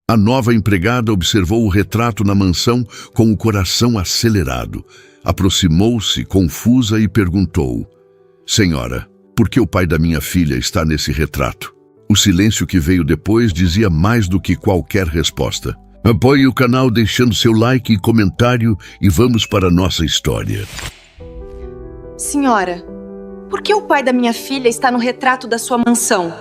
A nova empregada observou o retrato na mansão com o coração acelerado. Aproximou-se, confusa, e perguntou: Senhora, por que o pai da minha filha está nesse retrato? O silêncio que veio depois dizia mais do que qualquer resposta. Apoie o canal deixando seu like e comentário e vamos para a nossa história. Senhora, por que o pai da minha filha está no retrato da sua mansão?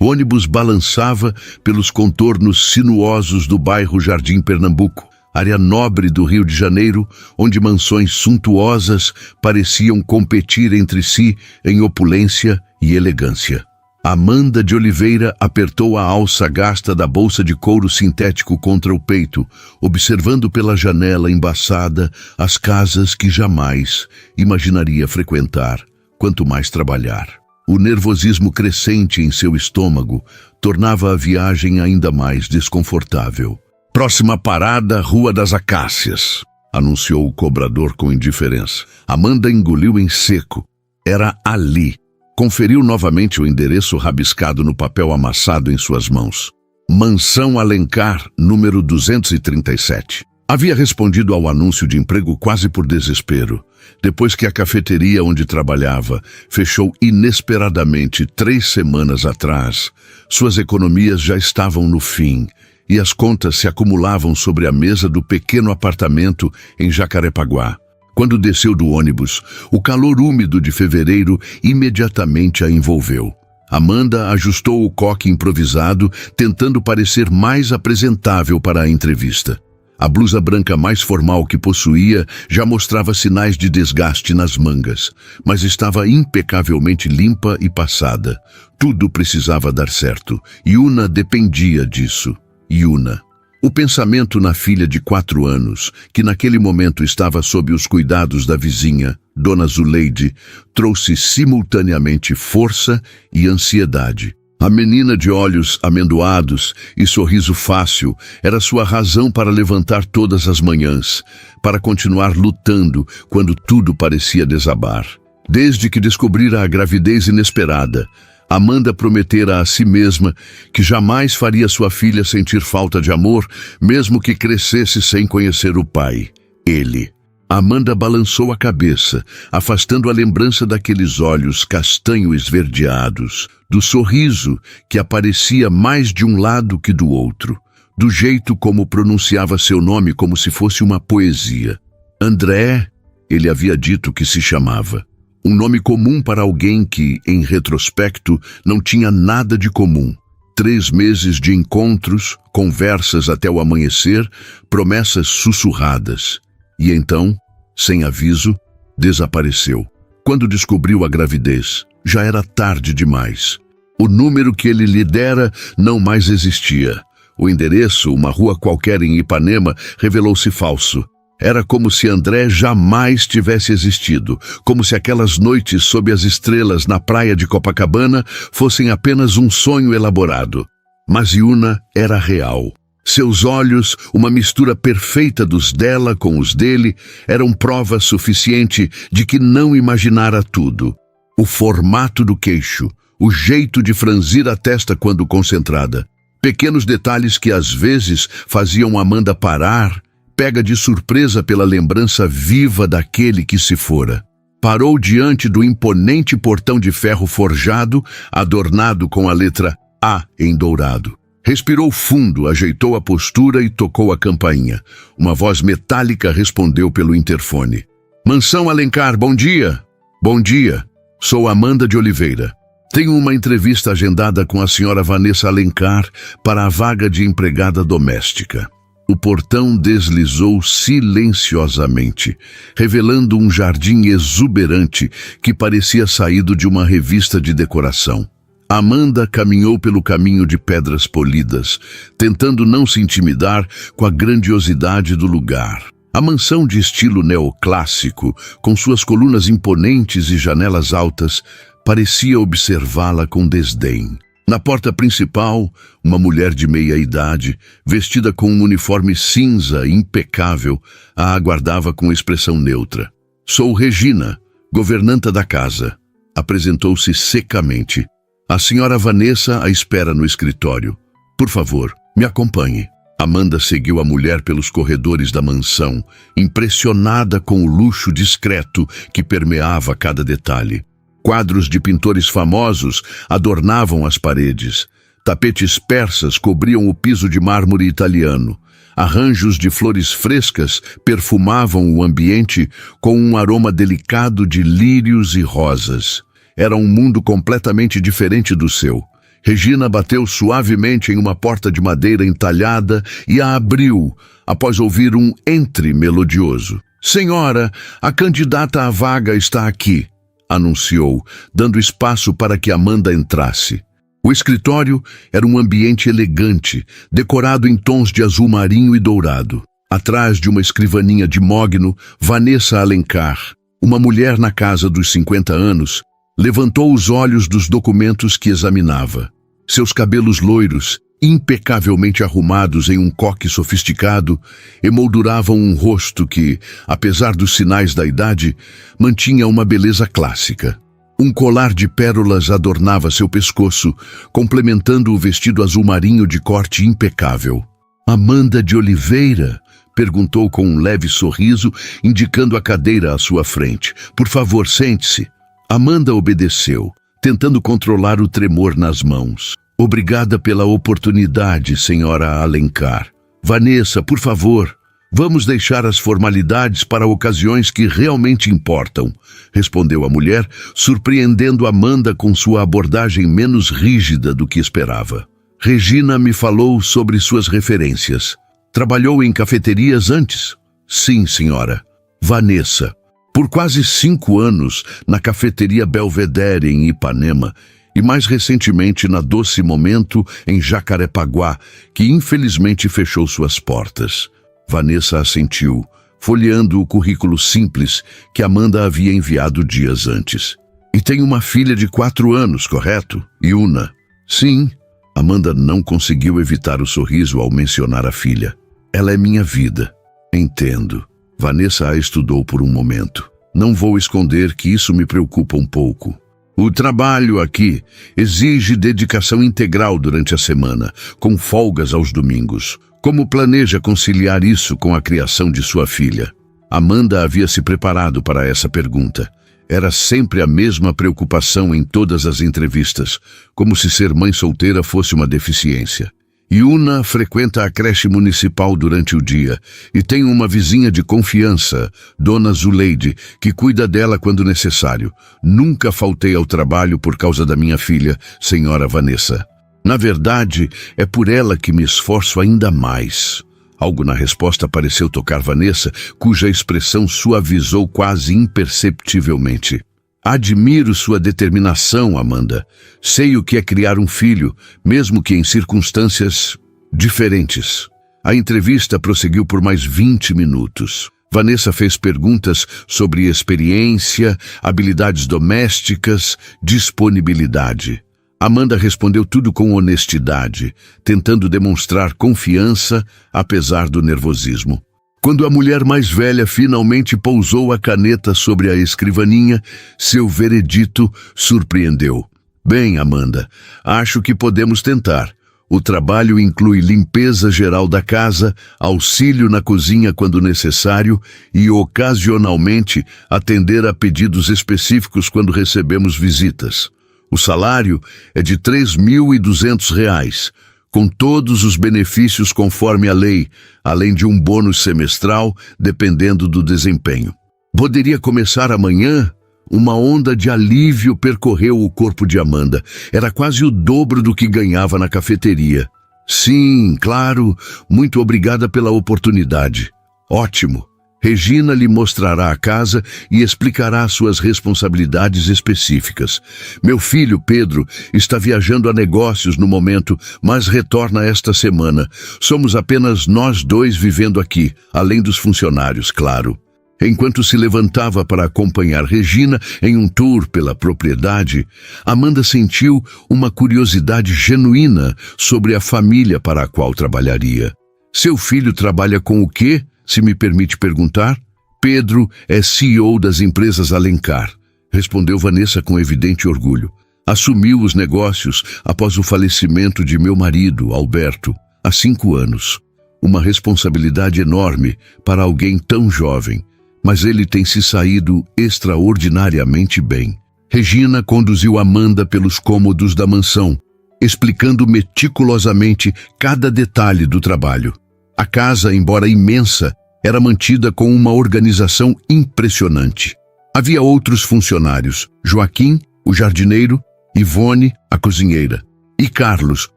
O ônibus balançava pelos contornos sinuosos do bairro Jardim Pernambuco, área nobre do Rio de Janeiro, onde mansões suntuosas pareciam competir entre si em opulência e elegância. Amanda de Oliveira apertou a alça gasta da bolsa de couro sintético contra o peito, observando pela janela embaçada as casas que jamais imaginaria frequentar, quanto mais trabalhar. O nervosismo crescente em seu estômago tornava a viagem ainda mais desconfortável. Próxima parada, Rua das Acácias, anunciou o cobrador com indiferença. Amanda engoliu em seco. Era ali. Conferiu novamente o endereço rabiscado no papel amassado em suas mãos. Mansão Alencar, número 237. Havia respondido ao anúncio de emprego quase por desespero, depois que a cafeteria onde trabalhava fechou inesperadamente 3 semanas atrás. Suas economias já estavam no fim e as contas se acumulavam sobre a mesa do pequeno apartamento em Jacarepaguá. Quando desceu do ônibus, o calor úmido de fevereiro imediatamente a envolveu. Amanda ajustou o coque improvisado, tentando parecer mais apresentável para a entrevista. A blusa branca mais formal que possuía já mostrava sinais de desgaste nas mangas, mas estava impecavelmente limpa e passada. Tudo precisava dar certo. Yuna dependia disso. Yuna. O pensamento na filha de 4 anos, que naquele momento estava sob os cuidados da vizinha, Dona Zuleide, trouxe simultaneamente força e ansiedade. A menina de olhos amendoados e sorriso fácil era sua razão para levantar todas as manhãs, para continuar lutando quando tudo parecia desabar. Desde que descobrira a gravidez inesperada, Amanda prometera a si mesma que jamais faria sua filha sentir falta de amor, mesmo que crescesse sem conhecer o pai, ele. Amanda balançou a cabeça, afastando a lembrança daqueles olhos castanho esverdeados, do sorriso que aparecia mais de um lado que do outro, do jeito como pronunciava seu nome como se fosse uma poesia. André, ele havia dito que se chamava. Um nome comum para alguém que, em retrospecto, não tinha nada de comum. 3 meses de encontros, conversas até o amanhecer, promessas sussurradas. E então, sem aviso, desapareceu. Quando descobriu a gravidez, já era tarde demais. O número que ele lhe dera não mais existia. O endereço, uma rua qualquer em Ipanema, revelou-se falso. Era como se André jamais tivesse existido, como se aquelas noites sob as estrelas na praia de Copacabana fossem apenas um sonho elaborado. Mas Yuna era real. Seus olhos, uma mistura perfeita dos dela com os dele, eram prova suficiente de que não imaginara tudo. O formato do queixo, o jeito de franzir a testa quando concentrada. Pequenos detalhes que às vezes faziam Amanda parar, pega de surpresa pela lembrança viva daquele que se fora. Parou diante do imponente portão de ferro forjado, adornado com a letra A em dourado. Respirou fundo, ajeitou a postura e tocou a campainha. Uma voz metálica respondeu pelo interfone. Mansão Alencar, bom dia. Bom dia. Sou Amanda de Oliveira. Tenho uma entrevista agendada com a senhora Vanessa Alencar para a vaga de empregada doméstica. O portão deslizou silenciosamente, revelando um jardim exuberante que parecia saído de uma revista de decoração. Amanda caminhou pelo caminho de pedras polidas, tentando não se intimidar com a grandiosidade do lugar. A mansão de estilo neoclássico, com suas colunas imponentes e janelas altas, parecia observá-la com desdém. Na porta principal, uma mulher de meia-idade, vestida com um uniforme cinza impecável, a aguardava com expressão neutra. Sou Regina, governanta da casa. Apresentou-se secamente. A senhora Vanessa a espera no escritório. Por favor, me acompanhe. Amanda seguiu a mulher pelos corredores da mansão, impressionada com o luxo discreto que permeava cada detalhe. Quadros de pintores famosos adornavam as paredes. Tapetes persas cobriam o piso de mármore italiano. Arranjos de flores frescas perfumavam o ambiente com um aroma delicado de lírios e rosas. Era um mundo completamente diferente do seu. Regina bateu suavemente em uma porta de madeira entalhada e a abriu, após ouvir um entre melodioso. "Senhora, a candidata à vaga está aqui", anunciou, dando espaço para que Amanda entrasse. O escritório era um ambiente elegante, decorado em tons de azul marinho e dourado. Atrás de uma escrivaninha de mogno, Vanessa Alencar, uma mulher na casa dos 50 anos, levantou os olhos dos documentos que examinava. Seus cabelos loiros, impecavelmente arrumados em um coque sofisticado, emolduravam um rosto que, apesar dos sinais da idade, mantinha uma beleza clássica. Um colar de pérolas adornava seu pescoço, complementando o vestido azul marinho de corte impecável. "Amanda de Oliveira?", perguntou com um leve sorriso, indicando a cadeira à sua frente. "Por favor, sente-se." Amanda obedeceu, tentando controlar o tremor nas mãos. "Obrigada pela oportunidade, senhora Alencar. Vanessa, por favor, vamos deixar as formalidades para ocasiões que realmente importam", respondeu a mulher, surpreendendo Amanda com sua abordagem menos rígida do que esperava. "Regina me falou sobre suas referências. Trabalhou em cafeterias antes?" "Sim, senhora." "Vanessa, por quase 5 anos na cafeteria Belvedere em Ipanema e mais recentemente na Doce Momento em Jacarepaguá, que infelizmente fechou suas portas." Vanessa assentiu, folheando o currículo simples que Amanda havia enviado dias antes. "E tem uma filha de 4 anos, correto? Yuna?" "Sim." Amanda não conseguiu evitar o sorriso ao mencionar a filha. "Ela é minha vida." "Entendo." Vanessa a estudou por um momento. "Não vou esconder que isso me preocupa um pouco. O trabalho aqui exige dedicação integral durante a semana, com folgas aos domingos. Como planeja conciliar isso com a criação de sua filha?" Amanda havia se preparado para essa pergunta. Era sempre a mesma preocupação em todas as entrevistas, como se ser mãe solteira fosse uma deficiência. "Yuna frequenta a creche municipal durante o dia e tem uma vizinha de confiança, Dona Zuleide, que cuida dela quando necessário. Nunca faltei ao trabalho por causa da minha filha, senhora Vanessa. Na verdade, é por ela que me esforço ainda mais." Algo na resposta pareceu tocar Vanessa, cuja expressão suavizou quase imperceptivelmente. "Admiro sua determinação, Amanda. Sei o que é criar um filho, mesmo que em circunstâncias diferentes." A entrevista prosseguiu por mais 20 minutos. Vanessa fez perguntas sobre experiência, habilidades domésticas, disponibilidade. Amanda respondeu tudo com honestidade, tentando demonstrar confiança, apesar do nervosismo. Quando a mulher mais velha finalmente pousou a caneta sobre a escrivaninha, seu veredito surpreendeu. "Bem, Amanda, acho que podemos tentar. O trabalho inclui limpeza geral da casa, auxílio na cozinha quando necessário e, ocasionalmente, atender a pedidos específicos quando recebemos visitas. O salário é de R$ 3.200, com todos os benefícios conforme a lei, além de um bônus semestral, dependendo do desempenho." "Poderia começar amanhã?" Uma onda de alívio percorreu o corpo de Amanda. Era quase o dobro do que ganhava na cafeteria. "Sim, claro. Muito obrigada pela oportunidade." "Ótimo. Regina lhe mostrará a casa e explicará suas responsabilidades específicas. Meu filho, Pedro, está viajando a negócios no momento, mas retorna esta semana. Somos apenas nós dois vivendo aqui, além dos funcionários, claro." Enquanto se levantava para acompanhar Regina em um tour pela propriedade, Amanda sentiu uma curiosidade genuína sobre a família para a qual trabalharia. "Seu filho trabalha com o quê, se me permite perguntar?" "Pedro é CEO das empresas Alencar", respondeu Vanessa com evidente orgulho. Assumiu os negócios após o falecimento de meu marido, Alberto, há 5 anos. Uma responsabilidade enorme para alguém tão jovem, mas ele tem se saído extraordinariamente bem. Regina conduziu Amanda pelos cômodos da mansão, explicando meticulosamente cada detalhe do trabalho. A casa, embora imensa, era mantida com uma organização impressionante. Havia outros funcionários: Joaquim, o jardineiro, Ivone, a cozinheira, e Carlos,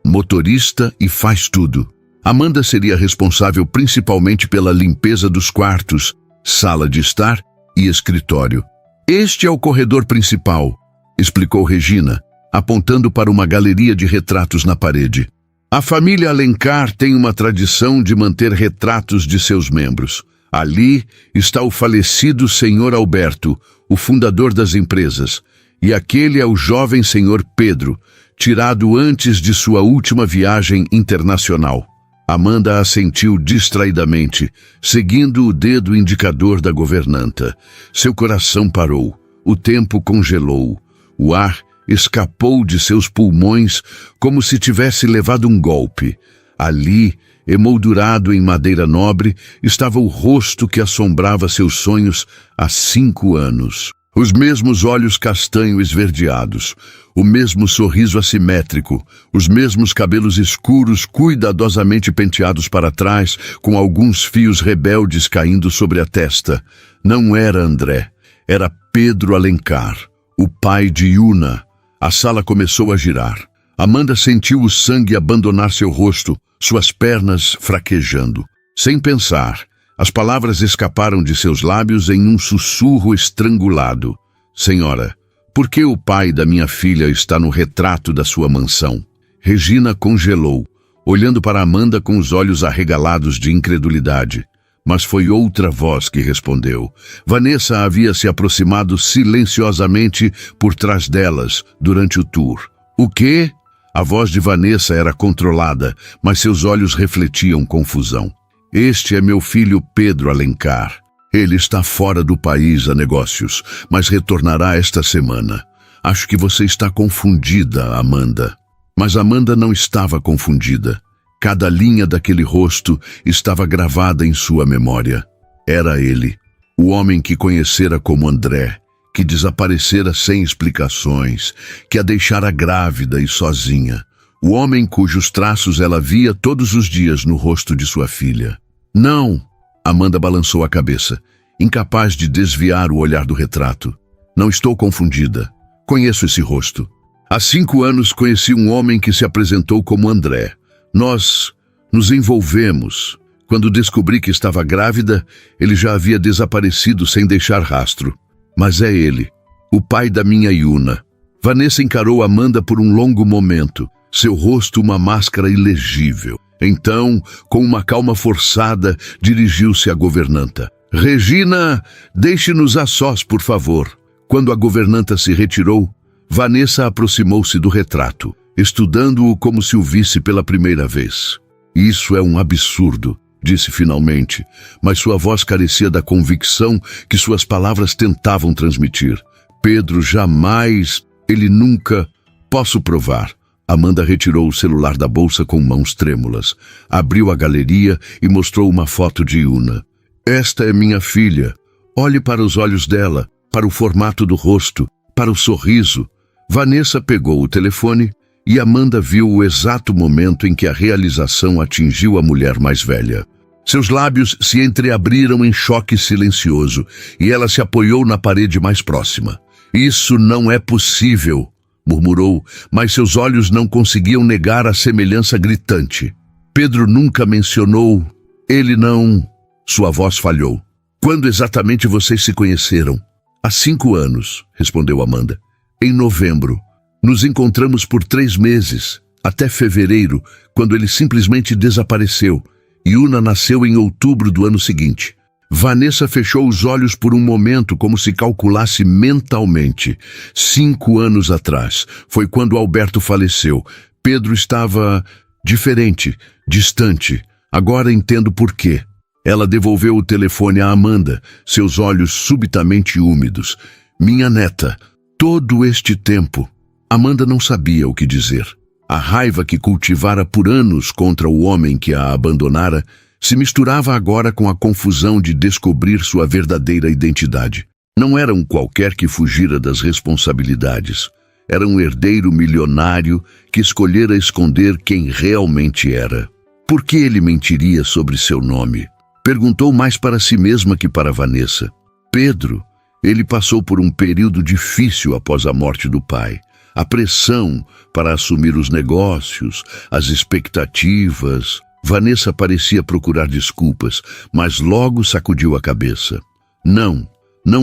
motorista e faz-tudo. Amanda seria responsável principalmente pela limpeza dos quartos, sala de estar e escritório. Este é o corredor principal, explicou Regina, apontando para uma galeria de retratos na parede. A família Alencar tem uma tradição de manter retratos de seus membros. Ali está o falecido senhor Alberto, o fundador das empresas, e aquele é o jovem senhor Pedro, tirado antes de sua última viagem internacional. Amanda assentiu distraidamente, seguindo o dedo indicador da governanta. Seu coração parou, o tempo congelou, o ar escapou de seus pulmões como se tivesse levado um golpe. Ali, emoldurado em madeira nobre, estava o rosto que assombrava seus sonhos há 5 anos. Os mesmos olhos castanho esverdeados, o mesmo sorriso assimétrico, os mesmos cabelos escuros cuidadosamente penteados para trás, com alguns fios rebeldes caindo sobre a testa. Não era André, era Pedro Alencar, o pai de Yuna. A sala começou a girar. Amanda sentiu o sangue abandonar seu rosto, suas pernas fraquejando. Sem pensar, as palavras escaparam de seus lábios em um sussurro estrangulado. Senhora, por que o pai da minha filha está no retrato da sua mansão? Regina congelou, olhando para Amanda com os olhos arregalados de incredulidade. Mas foi outra voz que respondeu. Vanessa havia se aproximado silenciosamente por trás delas durante o tour. O quê? A voz de Vanessa era controlada, mas seus olhos refletiam confusão. Este é meu filho Pedro Alencar. Ele está fora do país a negócios, mas retornará esta semana. Acho que você está confundida, Amanda. Mas Amanda não estava confundida. Cada linha daquele rosto estava gravada em sua memória. Era ele, o homem que conhecera como André, que desaparecera sem explicações, que a deixara grávida e sozinha. O homem cujos traços ela via todos os dias no rosto de sua filha. Não! Amanda balançou a cabeça, incapaz de desviar o olhar do retrato. Não estou confundida. Conheço esse rosto. Há 5 anos conheci um homem que se apresentou como André. Nós nos envolvemos. Quando descobri que estava grávida, ele já havia desaparecido sem deixar rastro. Mas é ele, o pai da minha Yuna. Vanessa encarou Amanda por um longo momento, seu rosto uma máscara ilegível. Então, com uma calma forçada, dirigiu-se à governanta. Regina, deixe-nos a sós, por favor. Quando a governanta se retirou, Vanessa aproximou-se do retrato, estudando-o como se o visse pela primeira vez. Isso é um absurdo, disse finalmente, mas sua voz carecia da convicção que suas palavras tentavam transmitir. Pedro jamais, ele nunca... Posso provar. Amanda retirou o celular da bolsa com mãos trêmulas, abriu a galeria e mostrou uma foto de Yuna. Esta é minha filha. Olhe para os olhos dela, para o formato do rosto, para o sorriso. Vanessa pegou o telefone e Amanda viu o exato momento em que a realização atingiu a mulher mais velha. Seus lábios se entreabriram em choque silencioso e ela se apoiou na parede mais próxima. Isso não é possível, murmurou, mas seus olhos não conseguiam negar a semelhança gritante. Pedro nunca mencionou. Ele não... Sua voz falhou. Quando exatamente vocês se conheceram? Há 5 anos, respondeu Amanda. Em novembro. Nos encontramos por 3 meses, até fevereiro, quando ele simplesmente desapareceu. Yuna nasceu em outubro do ano seguinte. Vanessa fechou os olhos por um momento como se calculasse mentalmente. 5 anos atrás, foi quando Alberto faleceu. Pedro estava diferente, distante. Agora entendo por quê. Ela devolveu o telefone a Amanda, seus olhos subitamente úmidos. Minha neta, todo este tempo... Amanda não sabia o que dizer. A raiva que cultivara por anos contra o homem que a abandonara se misturava agora com a confusão de descobrir sua verdadeira identidade. Não era um qualquer que fugira das responsabilidades. Era um herdeiro milionário que escolhera esconder quem realmente era. Por que ele mentiria sobre seu nome? Perguntou mais para si mesma que para Vanessa. Pedro, ele passou por um período difícil após a morte do pai. A pressão para assumir os negócios, as expectativas. Vanessa parecia procurar desculpas, mas logo sacudiu a cabeça. Não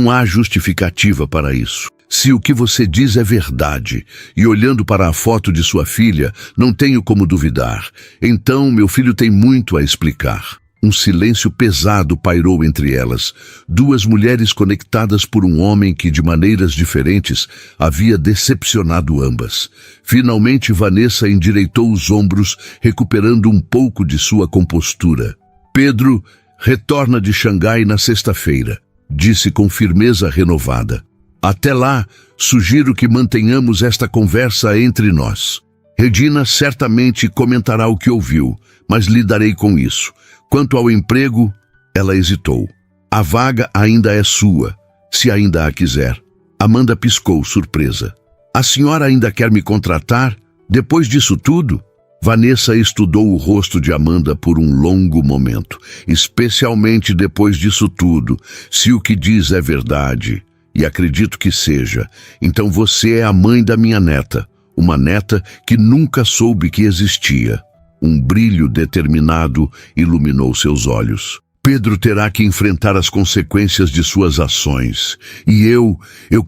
há justificativa para isso. Se o que você diz é verdade, e olhando para a foto de sua filha, não tenho como duvidar, então meu filho tem muito a explicar. Um silêncio pesado pairou entre elas, duas mulheres conectadas por um homem que, de maneiras diferentes, havia decepcionado ambas. Finalmente, Vanessa endireitou os ombros, recuperando um pouco de sua compostura. Pedro retorna de Xangai na sexta-feira, disse com firmeza renovada. Até lá, sugiro que mantenhamos esta conversa entre nós. Regina certamente comentará o que ouviu, mas lidarei com isso. Quanto ao emprego, ela hesitou. A vaga ainda é sua, se ainda a quiser. Amanda piscou, surpresa. A senhora ainda quer me contratar? Depois disso tudo? Vanessa estudou o rosto de Amanda por um longo momento, especialmente depois disso tudo. Se o que diz é verdade, e acredito que seja, então você é a mãe da minha neta, uma neta que nunca soube que existia. Um brilho determinado iluminou seus olhos. Pedro terá que enfrentar as consequências de suas ações. E eu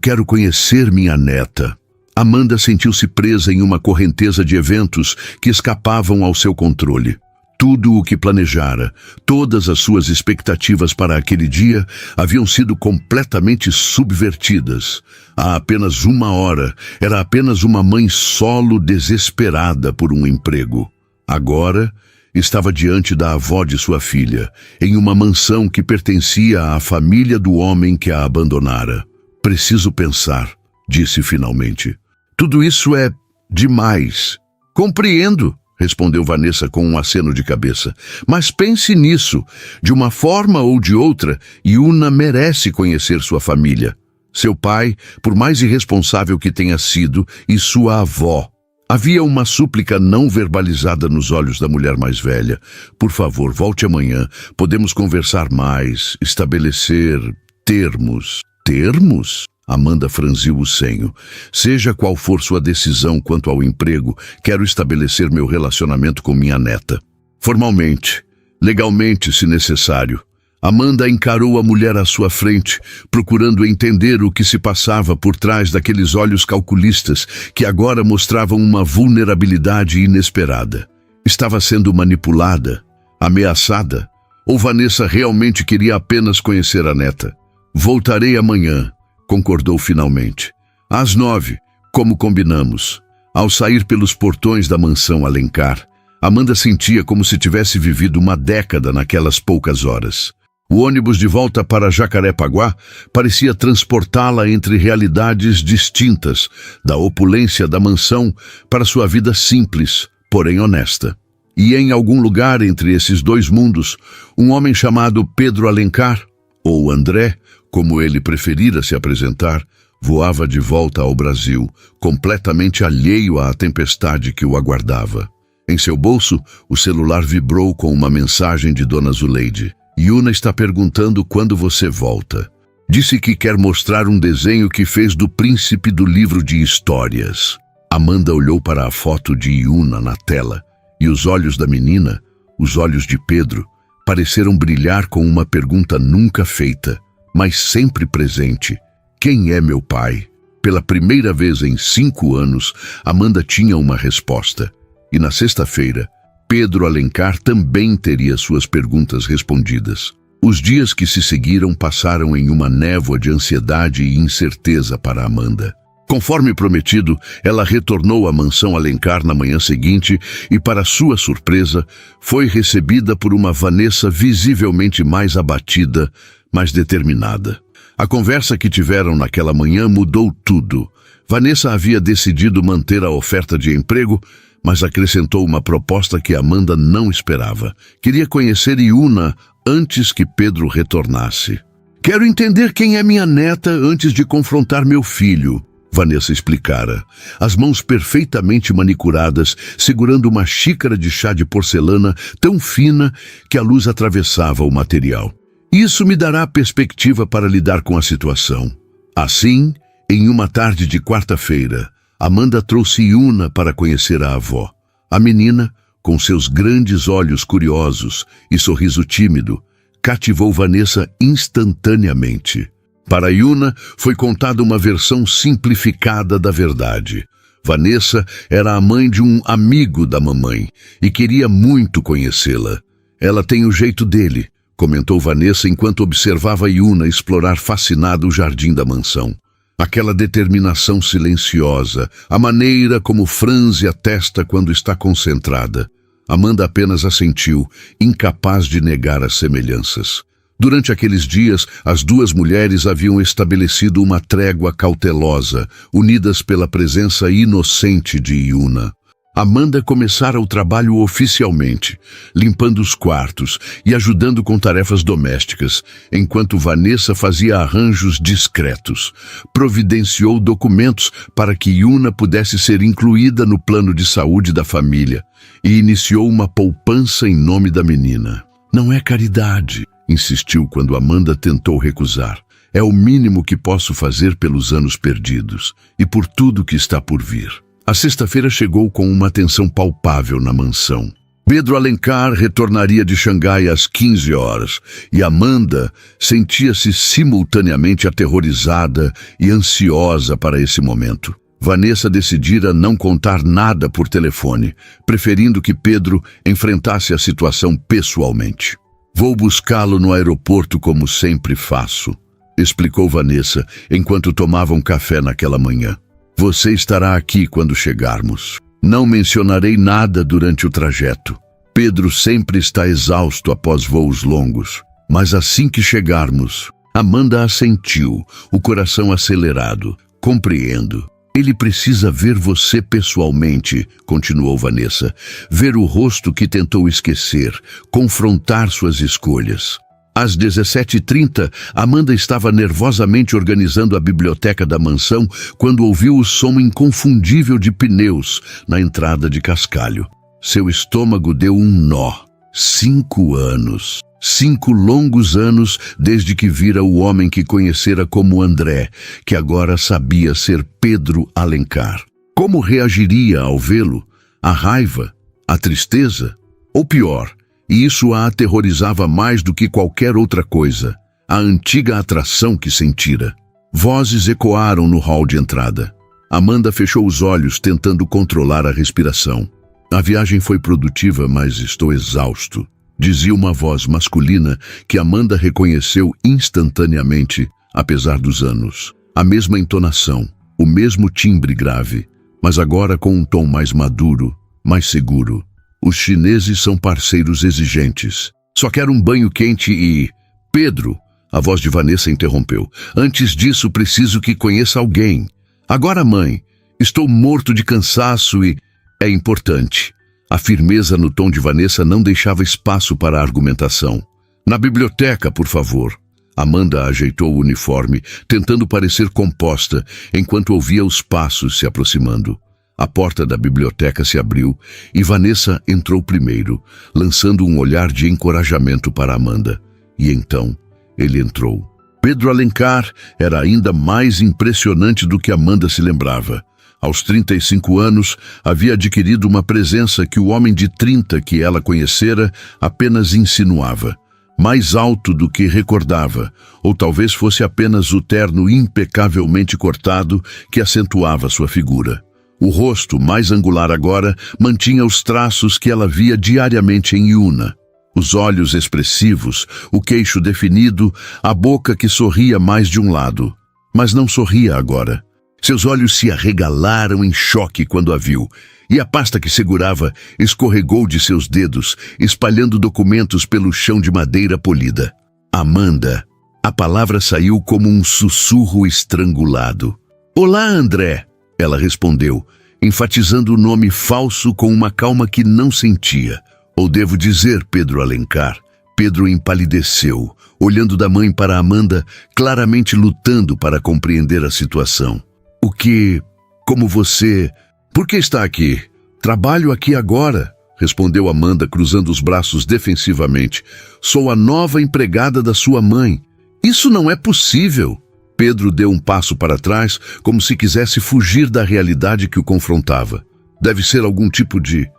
quero conhecer minha neta. Amanda sentiu-se presa em uma correnteza de eventos que escapavam ao seu controle. Tudo o que planejara, todas as suas expectativas para aquele dia haviam sido completamente subvertidas. Há apenas uma hora, era apenas uma mãe solo desesperada por um emprego. Agora, estava diante da avó de sua filha, em uma mansão que pertencia à família do homem que a abandonara. Preciso pensar, disse finalmente. Tudo isso é demais. Compreendo, respondeu Vanessa com um aceno de cabeça. Mas pense nisso. De uma forma ou de outra, Yuna merece conhecer sua família. Seu pai, por mais irresponsável que tenha sido, e sua avó. Havia uma súplica não verbalizada nos olhos da mulher mais velha. Por favor, volte amanhã. Podemos conversar mais, estabelecer termos. Termos? Amanda franziu o senho. Seja qual for sua decisão quanto ao emprego, quero estabelecer meu relacionamento com minha neta. Formalmente, legalmente, se necessário. Amanda encarou a mulher à sua frente, procurando entender o que se passava por trás daqueles olhos calculistas que agora mostravam uma vulnerabilidade inesperada. Estava sendo manipulada, ameaçada, ou Vanessa realmente queria apenas conhecer a neta? Voltarei amanhã, concordou finalmente. Às 9, como combinamos. Ao sair pelos portões da mansão Alencar, Amanda sentia como se tivesse vivido uma década naquelas poucas horas. O ônibus de volta para Jacarepaguá parecia transportá-la entre realidades distintas, da opulência da mansão para sua vida simples, porém honesta. E em algum lugar entre esses dois mundos, um homem chamado Pedro Alencar, ou André, como ele preferira se apresentar, voava de volta ao Brasil, completamente alheio à tempestade que o aguardava. Em seu bolso, o celular vibrou com uma mensagem de Dona Zuleide. Yuna está perguntando quando você volta. Disse que quer mostrar um desenho que fez do príncipe do livro de histórias. Amanda olhou para a foto de Yuna na tela, e os olhos da menina, os olhos de Pedro, pareceram brilhar com uma pergunta nunca feita, mas sempre presente. Quem é meu pai? Pela primeira vez em 5 anos, Amanda tinha uma resposta. E na sexta-feira, Pedro Alencar também teria suas perguntas respondidas. Os dias que se seguiram passaram em uma névoa de ansiedade e incerteza para Amanda. Conforme prometido, ela retornou à mansão Alencar na manhã seguinte e, para sua surpresa, foi recebida por uma Vanessa visivelmente mais abatida, mais determinada. A conversa que tiveram naquela manhã mudou tudo. Vanessa havia decidido manter a oferta de emprego, mas acrescentou uma proposta que Amanda não esperava. Queria conhecer Yuna antes que Pedro retornasse. Quero entender quem é minha neta antes de confrontar meu filho, Vanessa explicara, as mãos perfeitamente manicuradas, segurando uma xícara de chá de porcelana tão fina que a luz atravessava o material. Isso me dará perspectiva para lidar com a situação. Assim, em uma tarde de quarta-feira, Amanda trouxe Yuna para conhecer a avó. A menina, com seus grandes olhos curiosos e sorriso tímido, cativou Vanessa instantaneamente. Para Yuna, foi contada uma versão simplificada da verdade. Vanessa era a mãe de um amigo da mamãe e queria muito conhecê-la. Ela tem o jeito dele, comentou Vanessa enquanto observava Yuna explorar fascinada o jardim da mansão. Aquela determinação silenciosa, a maneira como franze a testa quando está concentrada. Amanda apenas assentiu, incapaz de negar as semelhanças. Durante aqueles dias, as duas mulheres haviam estabelecido uma trégua cautelosa, unidas pela presença inocente de Yuna. Amanda começara o trabalho oficialmente, limpando os quartos e ajudando com tarefas domésticas, enquanto Vanessa fazia arranjos discretos. Providenciou documentos para que Yuna pudesse ser incluída no plano de saúde da família e iniciou uma poupança em nome da menina. Não é caridade, insistiu quando Amanda tentou recusar. É o mínimo que posso fazer pelos anos perdidos e por tudo que está por vir. A sexta-feira chegou com uma tensão palpável na mansão. Pedro Alencar retornaria de Xangai às 15 horas e Amanda sentia-se simultaneamente aterrorizada e ansiosa para esse momento. Vanessa decidira não contar nada por telefone, preferindo que Pedro enfrentasse a situação pessoalmente. Vou buscá-lo no aeroporto como sempre faço, explicou Vanessa enquanto tomavam café naquela manhã. Você estará aqui quando chegarmos. Não mencionarei nada durante o trajeto. Pedro sempre está exausto após voos longos. Mas assim que chegarmos, Amanda assentiu, o coração acelerado. Compreendo. Ele precisa ver você pessoalmente, continuou Vanessa. Ver o rosto que tentou esquecer, confrontar suas escolhas. Às 17h30, Amanda estava nervosamente organizando a biblioteca da mansão quando ouviu o som inconfundível de pneus na entrada de Cascalho. Seu estômago deu um nó. 5 anos. 5 longos anos desde que vira o homem que conhecera como André, que agora sabia ser Pedro Alencar. Como reagiria ao vê-lo? A raiva? A tristeza? Ou pior, e isso a aterrorizava mais do que qualquer outra coisa, a antiga atração que sentira. Vozes ecoaram no hall de entrada. Amanda fechou os olhos, tentando controlar a respiração. A viagem foi produtiva, mas estou exausto, dizia uma voz masculina que Amanda reconheceu instantaneamente, apesar dos anos. A mesma entonação, o mesmo timbre grave, mas agora com um tom mais maduro, mais seguro. Os chineses são parceiros exigentes. Só quero um banho quente e... Pedro, a voz de Vanessa interrompeu. Antes disso, preciso que conheça alguém. Agora, mãe, estou morto de cansaço e... É importante. A firmeza no tom de Vanessa não deixava espaço para a argumentação. Na biblioteca, por favor. Amanda ajeitou o uniforme, tentando parecer composta, enquanto ouvia os passos se aproximando. A porta da biblioteca se abriu e Vanessa entrou primeiro, lançando um olhar de encorajamento para Amanda. E então, ele entrou. Pedro Alencar era ainda mais impressionante do que Amanda se lembrava. Aos 35 anos, havia adquirido uma presença que o homem de 30 que ela conhecera apenas insinuava. Mais alto do que recordava, ou talvez fosse apenas o terno impecavelmente cortado que acentuava sua figura. O rosto, mais angular agora, mantinha os traços que ela via diariamente em Yuna. Os olhos expressivos, o queixo definido, a boca que sorria mais de um lado. Mas não sorria agora. Seus olhos se arregalaram em choque quando a viu, e a pasta que segurava escorregou de seus dedos, espalhando documentos pelo chão de madeira polida. Amanda. A palavra saiu como um sussurro estrangulado. Olá, André. Ela respondeu, enfatizando o nome falso com uma calma que não sentia. Ou devo dizer, Pedro Alencar. Pedro empalideceu, olhando da mãe para Amanda, claramente lutando para compreender a situação. O que... como você... Por que está aqui? Trabalho aqui agora, respondeu Amanda, cruzando os braços defensivamente. Sou a nova empregada da sua mãe. Isso não é possível. Pedro deu um passo para trás, como se quisesse fugir da realidade que o confrontava. Deve ser algum tipo de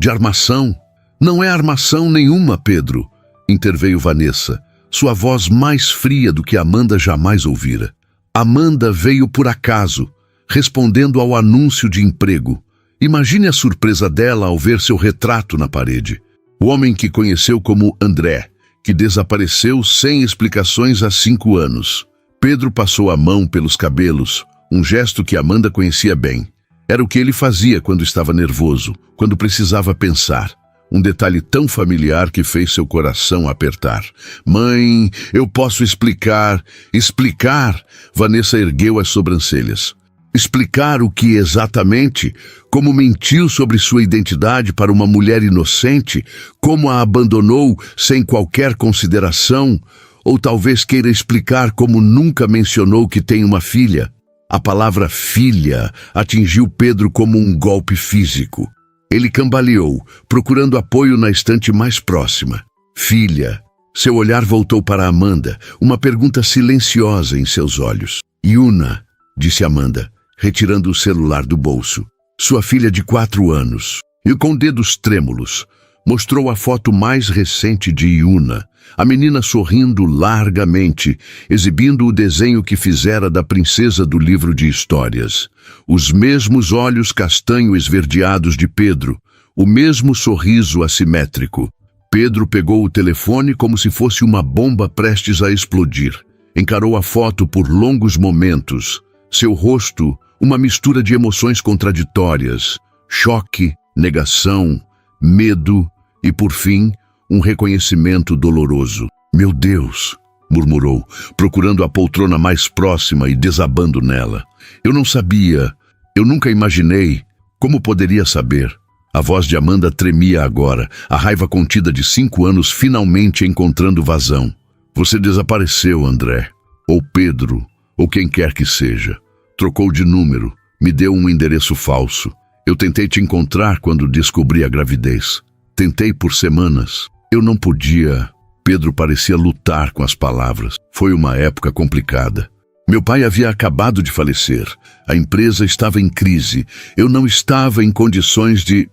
armação. Não é armação nenhuma, Pedro, interveio Vanessa, sua voz mais fria do que Amanda jamais ouvira. Amanda veio por acaso, respondendo ao anúncio de emprego. Imagine a surpresa dela ao ver seu retrato na parede. O homem que conheceu como André, que desapareceu sem explicações há 5 anos. Pedro passou a mão pelos cabelos, um gesto que Amanda conhecia bem. Era o que ele fazia quando estava nervoso, quando precisava pensar. Um detalhe tão familiar que fez seu coração apertar. Mãe, eu posso explicar. Explicar? Vanessa ergueu as sobrancelhas. Explicar o que exatamente? Como mentiu sobre sua identidade para uma mulher inocente? Como a abandonou sem qualquer consideração? Ou talvez queira explicar como nunca mencionou que tem uma filha? A palavra filha atingiu Pedro como um golpe físico. Ele cambaleou, procurando apoio na estante mais próxima. Filha. Seu olhar voltou para Amanda, uma pergunta silenciosa em seus olhos. Yuna, disse Amanda, retirando o celular do bolso. Sua filha de 4 anos. E com dedos trêmulos, mostrou a foto mais recente de Yuna, a menina sorrindo largamente, exibindo o desenho que fizera da princesa do livro de histórias. Os mesmos olhos castanho esverdeados de Pedro, o mesmo sorriso assimétrico. Pedro pegou o telefone como se fosse uma bomba prestes a explodir. Encarou a foto por longos momentos. Seu rosto, uma mistura de emoções contraditórias. Choque, negação, medo e, por fim, um reconhecimento doloroso. Meu Deus, murmurou, procurando a poltrona mais próxima e desabando nela. Eu não sabia, eu nunca imaginei. Como poderia saber? A voz de Amanda tremia agora, a raiva contida de 5 anos finalmente encontrando vazão. Você desapareceu, André. Ou Pedro, ou quem quer que seja. Trocou de número, me deu um endereço falso. Eu tentei te encontrar quando descobri a gravidez. Tentei por semanas. Eu não podia. Pedro parecia lutar com as palavras. Foi uma época complicada. Meu pai havia acabado de falecer. A empresa estava em crise. Eu não estava em condições de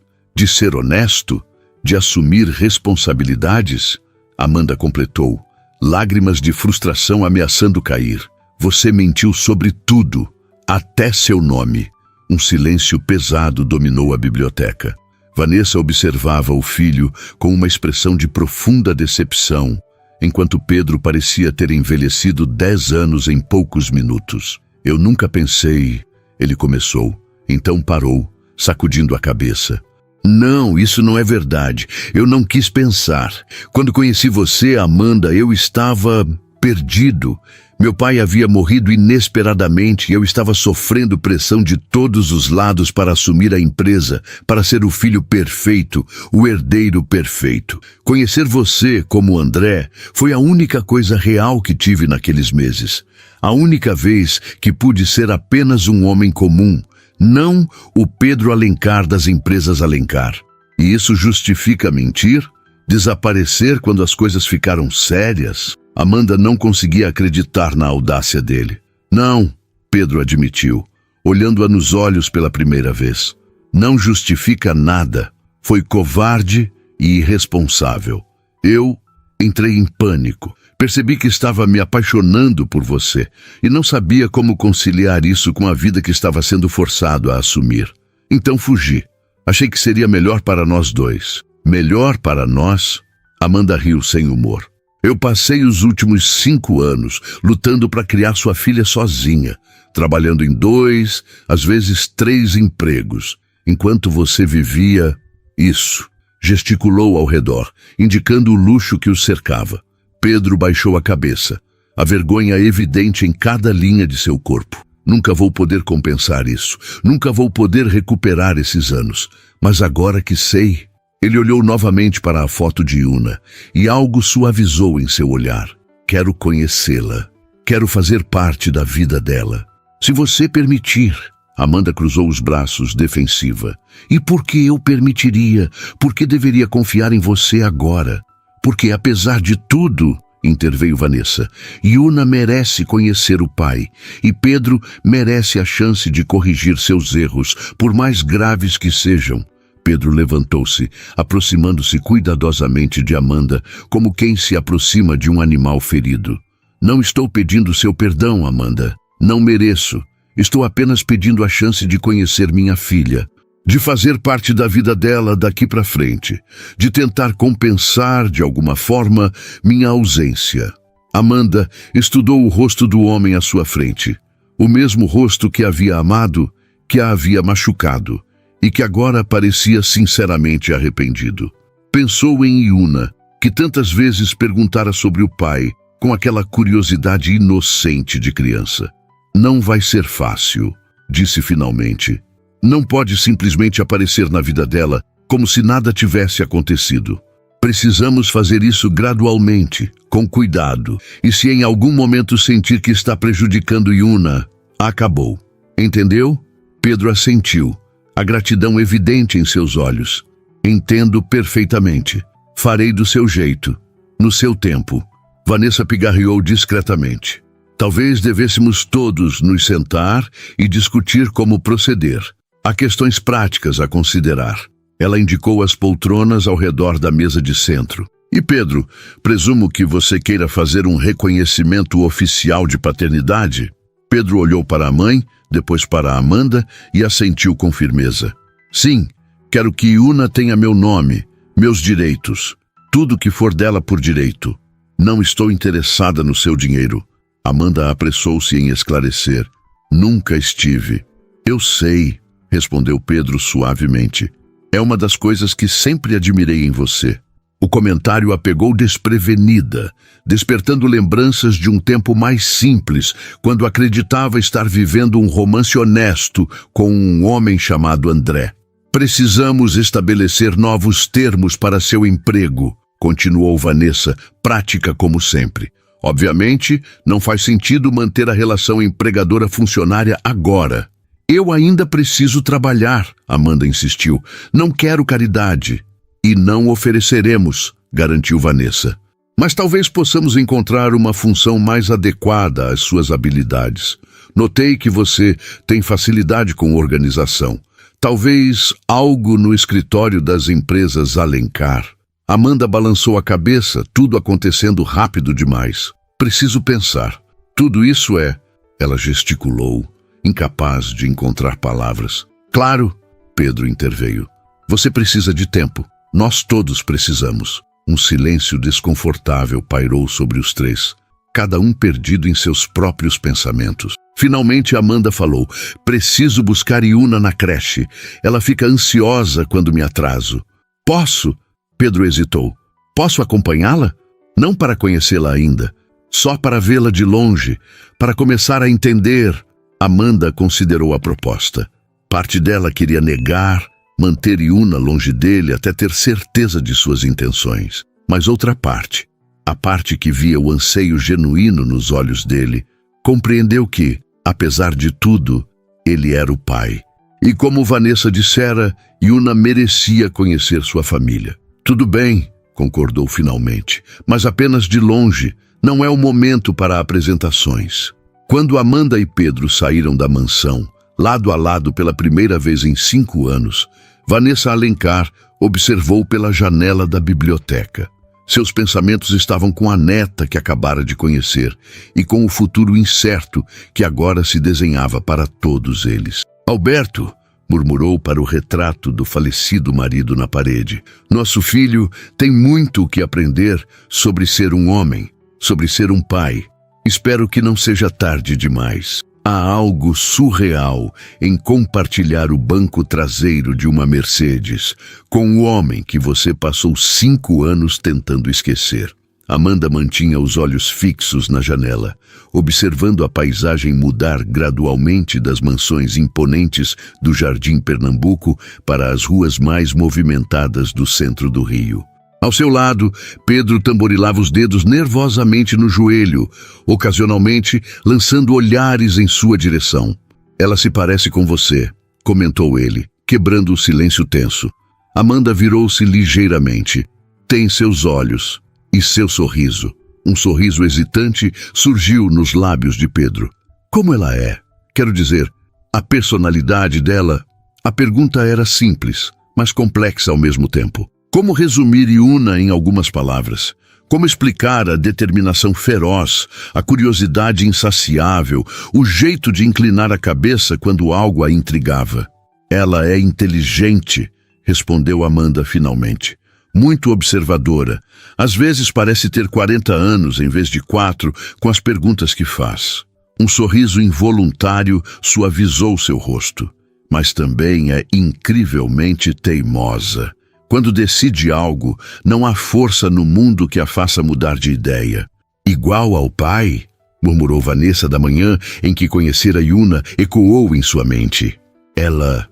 ser honesto, de assumir responsabilidades. Amanda completou, lágrimas de frustração ameaçando cair. Você mentiu sobre tudo, até seu nome. Um silêncio pesado dominou a biblioteca. Vanessa observava o filho com uma expressão de profunda decepção, enquanto Pedro parecia ter envelhecido 10 anos em poucos minutos. Eu nunca pensei... Ele começou, então parou, sacudindo a cabeça. Não, isso não é verdade. Eu não quis pensar. Quando conheci você, Amanda, eu estava perdido. Meu pai havia morrido inesperadamente e eu estava sofrendo pressão de todos os lados para assumir a empresa, para ser o filho perfeito, o herdeiro perfeito. Conhecer você, como André, foi a única coisa real que tive naqueles meses. A única vez que pude ser apenas um homem comum, não o Pedro Alencar das empresas Alencar. E isso justifica mentir? Desaparecer quando as coisas ficaram sérias? Amanda não conseguia acreditar na audácia dele. Não, Pedro admitiu, olhando-a nos olhos pela primeira vez. Não justifica nada. Foi covarde e irresponsável. Eu entrei em pânico. Percebi que estava me apaixonando por você e não sabia como conciliar isso com a vida que estava sendo forçado a assumir. Então fugi. Achei que seria melhor para nós dois. Melhor para nós? Amanda riu sem humor. Eu passei os últimos 5 anos lutando para criar sua filha sozinha, trabalhando em 2, às vezes 3 empregos, enquanto você vivia isso. Gesticulou ao redor, indicando o luxo que o cercava. Pedro baixou a cabeça, a vergonha evidente em cada linha de seu corpo. Nunca vou poder compensar isso. Nunca vou poder recuperar esses anos. Mas agora que sei... Ele olhou novamente para a foto de Yuna e algo suavizou em seu olhar. Quero conhecê-la. Quero fazer parte da vida dela. Se você permitir... Amanda cruzou os braços, defensiva. E por que eu permitiria? Por que deveria confiar em você agora? Porque, apesar de tudo, interveio Vanessa, Yuna merece conhecer o pai. E Pedro merece a chance de corrigir seus erros, por mais graves que sejam. Pedro levantou-se, aproximando-se cuidadosamente de Amanda, como quem se aproxima de um animal ferido. Não estou pedindo seu perdão, Amanda. Não mereço. Estou apenas pedindo a chance de conhecer minha filha, de fazer parte da vida dela daqui para frente, de tentar compensar, de alguma forma, minha ausência. Amanda estudou o rosto do homem à sua frente, o mesmo rosto que havia amado, que a havia machucado, e que agora parecia sinceramente arrependido. Pensou em Yuna, que tantas vezes perguntara sobre o pai, com aquela curiosidade inocente de criança. Não vai ser fácil, disse finalmente. Não pode simplesmente aparecer na vida dela como se nada tivesse acontecido. Precisamos fazer isso gradualmente, com cuidado. E se em algum momento sentir que está prejudicando Yuna, acabou. Entendeu? Pedro assentiu, a gratidão evidente em seus olhos. Entendo perfeitamente. Farei do seu jeito, no seu tempo. Vanessa pigarreou discretamente. Talvez devêssemos todos nos sentar e discutir como proceder. Há questões práticas a considerar. Ela indicou as poltronas ao redor da mesa de centro. E Pedro, presumo que você queira fazer um reconhecimento oficial de paternidade? Pedro olhou para a mãe, depois para a Amanda e assentiu com firmeza. Sim, quero que Yuna tenha meu nome, meus direitos, tudo que for dela por direito. Não estou interessada no seu dinheiro. Amanda apressou-se em esclarecer. Nunca estive. Eu sei, respondeu Pedro suavemente. É uma das coisas que sempre admirei em você. O comentário a pegou desprevenida, despertando lembranças de um tempo mais simples, quando acreditava estar vivendo um romance honesto com um homem chamado André. Precisamos estabelecer novos termos para seu emprego, continuou Vanessa, prática como sempre. Obviamente, não faz sentido manter a relação empregadora-funcionária agora. Eu ainda preciso trabalhar, Amanda insistiu. Não quero caridade. E não ofereceremos, garantiu Vanessa. Mas talvez possamos encontrar uma função mais adequada às suas habilidades. Notei que você tem facilidade com organização. Talvez algo no escritório das empresas Alencar. Amanda balançou a cabeça, tudo acontecendo rápido demais. Preciso pensar. Tudo isso é... Ela gesticulou, incapaz de encontrar palavras. Claro, Pedro interveio. Você precisa de tempo. Nós todos precisamos. Um silêncio desconfortável pairou sobre os três, cada um perdido em seus próprios pensamentos. Finalmente Amanda falou. Preciso buscar Yuna na creche. Ela fica ansiosa quando me atraso. Posso? Pedro hesitou. Posso acompanhá-la? Não para conhecê-la ainda. Só para vê-la de longe, para começar a entender. Amanda considerou a proposta. Parte dela queria negar, manter Yuna longe dele até ter certeza de suas intenções. Mas outra parte, a parte que via o anseio genuíno nos olhos dele, compreendeu que, apesar de tudo, ele era o pai. E como Vanessa dissera, Yuna merecia conhecer sua família. Tudo bem, concordou finalmente, mas apenas de longe. Não é o momento para apresentações. Quando Amanda e Pedro saíram da mansão, lado a lado pela primeira vez em 5 anos, Vanessa Alencar observou pela janela da biblioteca. Seus pensamentos estavam com a neta que acabara de conhecer e com o futuro incerto que agora se desenhava para todos eles. Alberto, murmurou para o retrato do falecido marido na parede, nosso filho tem muito o que aprender sobre ser um homem, sobre ser um pai. Espero que não seja tarde demais. Há algo surreal em compartilhar o banco traseiro de uma Mercedes com o homem que você passou 5 anos tentando esquecer. Amanda mantinha os olhos fixos na janela, observando a paisagem mudar gradualmente das mansões imponentes do Jardim Pernambuco para as ruas mais movimentadas do centro do Rio. Ao seu lado, Pedro tamborilava os dedos nervosamente no joelho, ocasionalmente lançando olhares em sua direção. "Ela se parece com você", comentou ele, quebrando o silêncio tenso. Amanda virou-se ligeiramente. "Tem seus olhos e seu sorriso." Um sorriso hesitante surgiu nos lábios de Pedro. "Como ela é? Quero dizer, a personalidade dela." A pergunta era simples, mas complexa ao mesmo tempo. Como resumir Yuna em algumas palavras? Como explicar a determinação feroz, a curiosidade insaciável, o jeito de inclinar a cabeça quando algo a intrigava? "Ela é inteligente", respondeu Amanda finalmente. "Muito observadora. Às vezes parece ter 40 anos em vez de 4, com as perguntas que faz." Um sorriso involuntário suavizou seu rosto. "Mas também é incrivelmente teimosa. Quando decide algo, não há força no mundo que a faça mudar de ideia." "Igual ao pai?", murmurou Vanessa da manhã em que conhecera Yuna, ecoou em sua mente. Ela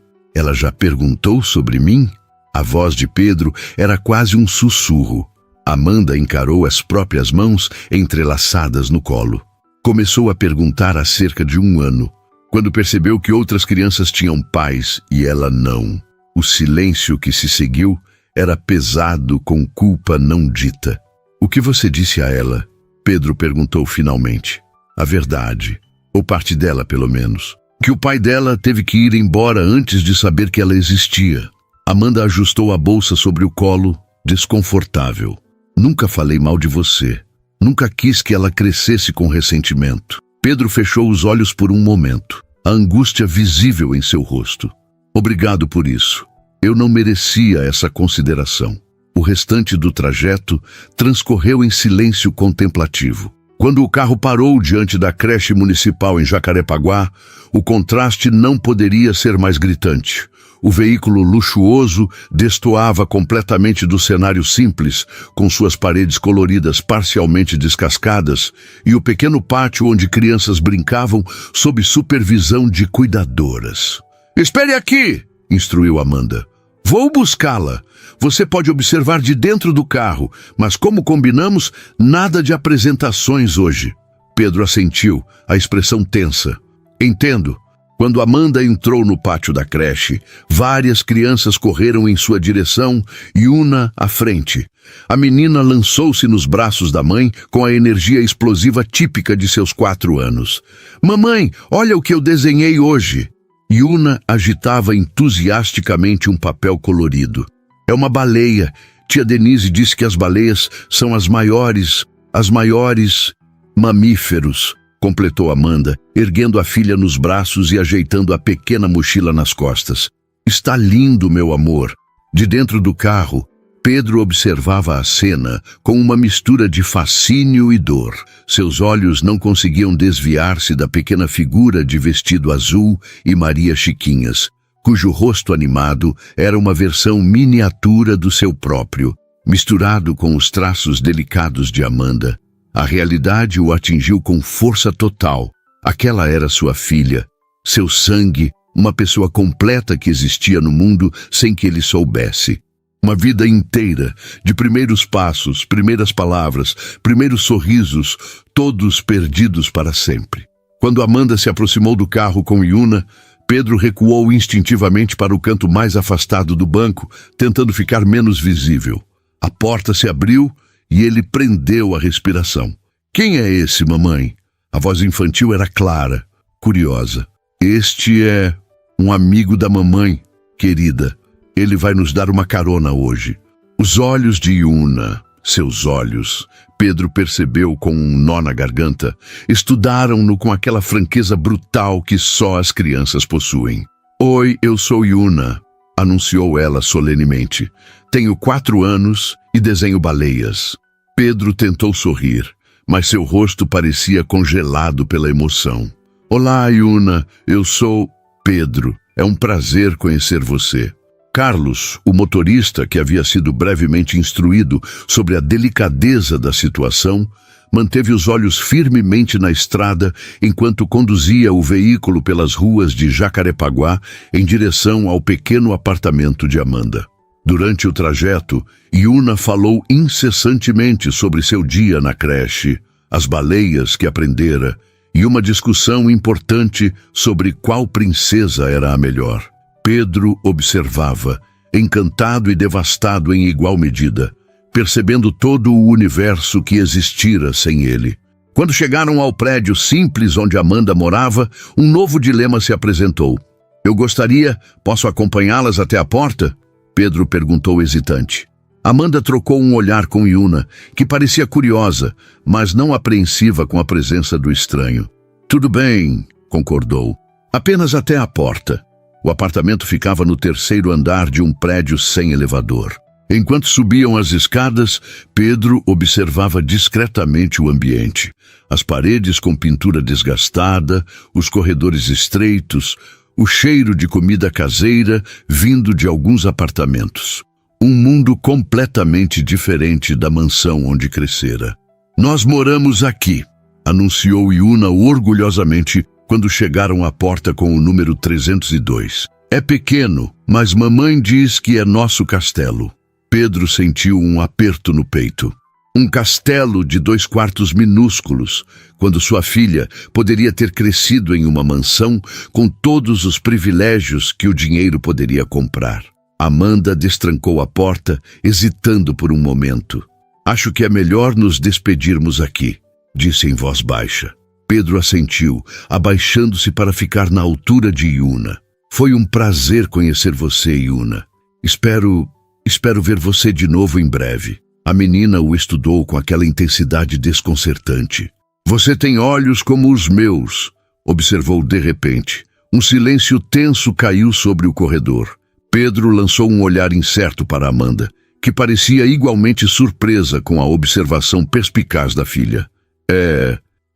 já perguntou sobre mim?" A voz de Pedro era quase um sussurro. Amanda encarou as próprias mãos entrelaçadas no colo. Começou a perguntar há cerca de 1 ano, quando percebeu que outras crianças tinham pais e ela não. O silêncio que se seguiu era pesado com culpa não dita. "O que você disse a ela?", Pedro perguntou finalmente. "A verdade, ou parte dela pelo menos. Que o pai dela teve que ir embora antes de saber que ela existia." Amanda ajustou a bolsa sobre o colo, desconfortável. "Nunca falei mal de você. Nunca quis que ela crescesse com ressentimento." Pedro fechou os olhos por um momento, a angústia visível em seu rosto. "Obrigado por isso. Eu não merecia essa consideração." O restante do trajeto transcorreu em silêncio contemplativo. Quando o carro parou diante da creche municipal em Jacarepaguá, o contraste não poderia ser mais gritante. O veículo luxuoso destoava completamente do cenário simples, com suas paredes coloridas parcialmente descascadas, e o pequeno pátio onde crianças brincavam sob supervisão de cuidadoras. "Espere aqui!", instruiu Amanda. "Vou buscá-la. Você pode observar de dentro do carro, mas como combinamos, nada de apresentações hoje." Pedro assentiu, a expressão tensa. "Entendo." Quando Amanda entrou no pátio da creche, várias crianças correram em sua direção, Yuna à frente. A menina lançou-se nos braços da mãe com a energia explosiva típica de seus 4 anos. "Mamãe, olha o que eu desenhei hoje." Yuna agitava entusiasticamente um papel colorido. "É uma baleia. Tia Denise disse que as baleias são as maiores mamíferos", completou Amanda, erguendo a filha nos braços e ajeitando a pequena mochila nas costas. "Está lindo, meu amor." De dentro do carro, Pedro observava a cena com uma mistura de fascínio e dor. Seus olhos não conseguiam desviar-se da pequena figura de vestido azul e Maria Chiquinhas, cujo rosto animado era uma versão miniatura do seu próprio, misturado com os traços delicados de Amanda. A realidade o atingiu com força total. Aquela era sua filha, seu sangue, uma pessoa completa que existia no mundo sem que ele soubesse. Uma vida inteira, de primeiros passos, primeiras palavras, primeiros sorrisos, todos perdidos para sempre. Quando Amanda se aproximou do carro com Yuna, Pedro recuou instintivamente para o canto mais afastado do banco, tentando ficar menos visível. A porta se abriu e ele prendeu a respiração. "Quem é esse, mamãe?" A voz infantil era clara, curiosa. "Este é um amigo da mamãe, querida. Ele vai nos dar uma carona hoje." Os olhos de Yuna, seus olhos, Pedro percebeu com um nó na garganta, estudaram-no com aquela franqueza brutal que só as crianças possuem. "Oi, eu sou Yuna", anunciou ela solenemente. "Tenho 4 anos e desenho baleias." Pedro tentou sorrir, mas seu rosto parecia congelado pela emoção. "Olá, Yuna, eu sou Pedro. É um prazer conhecer você." Carlos, o motorista que havia sido brevemente instruído sobre a delicadeza da situação, manteve os olhos firmemente na estrada enquanto conduzia o veículo pelas ruas de Jacarepaguá em direção ao pequeno apartamento de Amanda. Durante o trajeto, Yuna falou incessantemente sobre seu dia na creche, as baleias que aprendera e uma discussão importante sobre qual princesa era a melhor. Pedro observava, encantado e devastado em igual medida, percebendo todo o universo que existira sem ele. Quando chegaram ao prédio simples onde Amanda morava, um novo dilema se apresentou. "Eu gostaria, posso acompanhá-las até a porta?" Pedro perguntou hesitante. Amanda trocou um olhar com Yuna, que parecia curiosa, mas não apreensiva com a presença do estranho. "Tudo bem", concordou. "Apenas até a porta." O apartamento ficava no terceiro andar de um prédio sem elevador. Enquanto subiam as escadas, Pedro observava discretamente o ambiente. As paredes com pintura desgastada, os corredores estreitos, o cheiro de comida caseira vindo de alguns apartamentos. Um mundo completamente diferente da mansão onde crescera. "Nós moramos aqui", anunciou Yuna orgulhosamente quando chegaram à porta com o número 302. "É pequeno, mas mamãe diz que é nosso castelo." Pedro sentiu um aperto no peito. Um castelo de 2 quartos minúsculos, quando sua filha poderia ter crescido em uma mansão com todos os privilégios que o dinheiro poderia comprar. Amanda destrancou a porta, hesitando por um momento. "Acho que é melhor nos despedirmos aqui", disse em voz baixa. Pedro assentiu, abaixando-se para ficar na altura de Yuna. "Foi um prazer conhecer você, Yuna. Espero ver você de novo em breve." A menina o estudou com aquela intensidade desconcertante. "Você tem olhos como os meus", observou de repente. Um silêncio tenso caiu sobre o corredor. Pedro lançou um olhar incerto para Amanda, que parecia igualmente surpresa com a observação perspicaz da filha.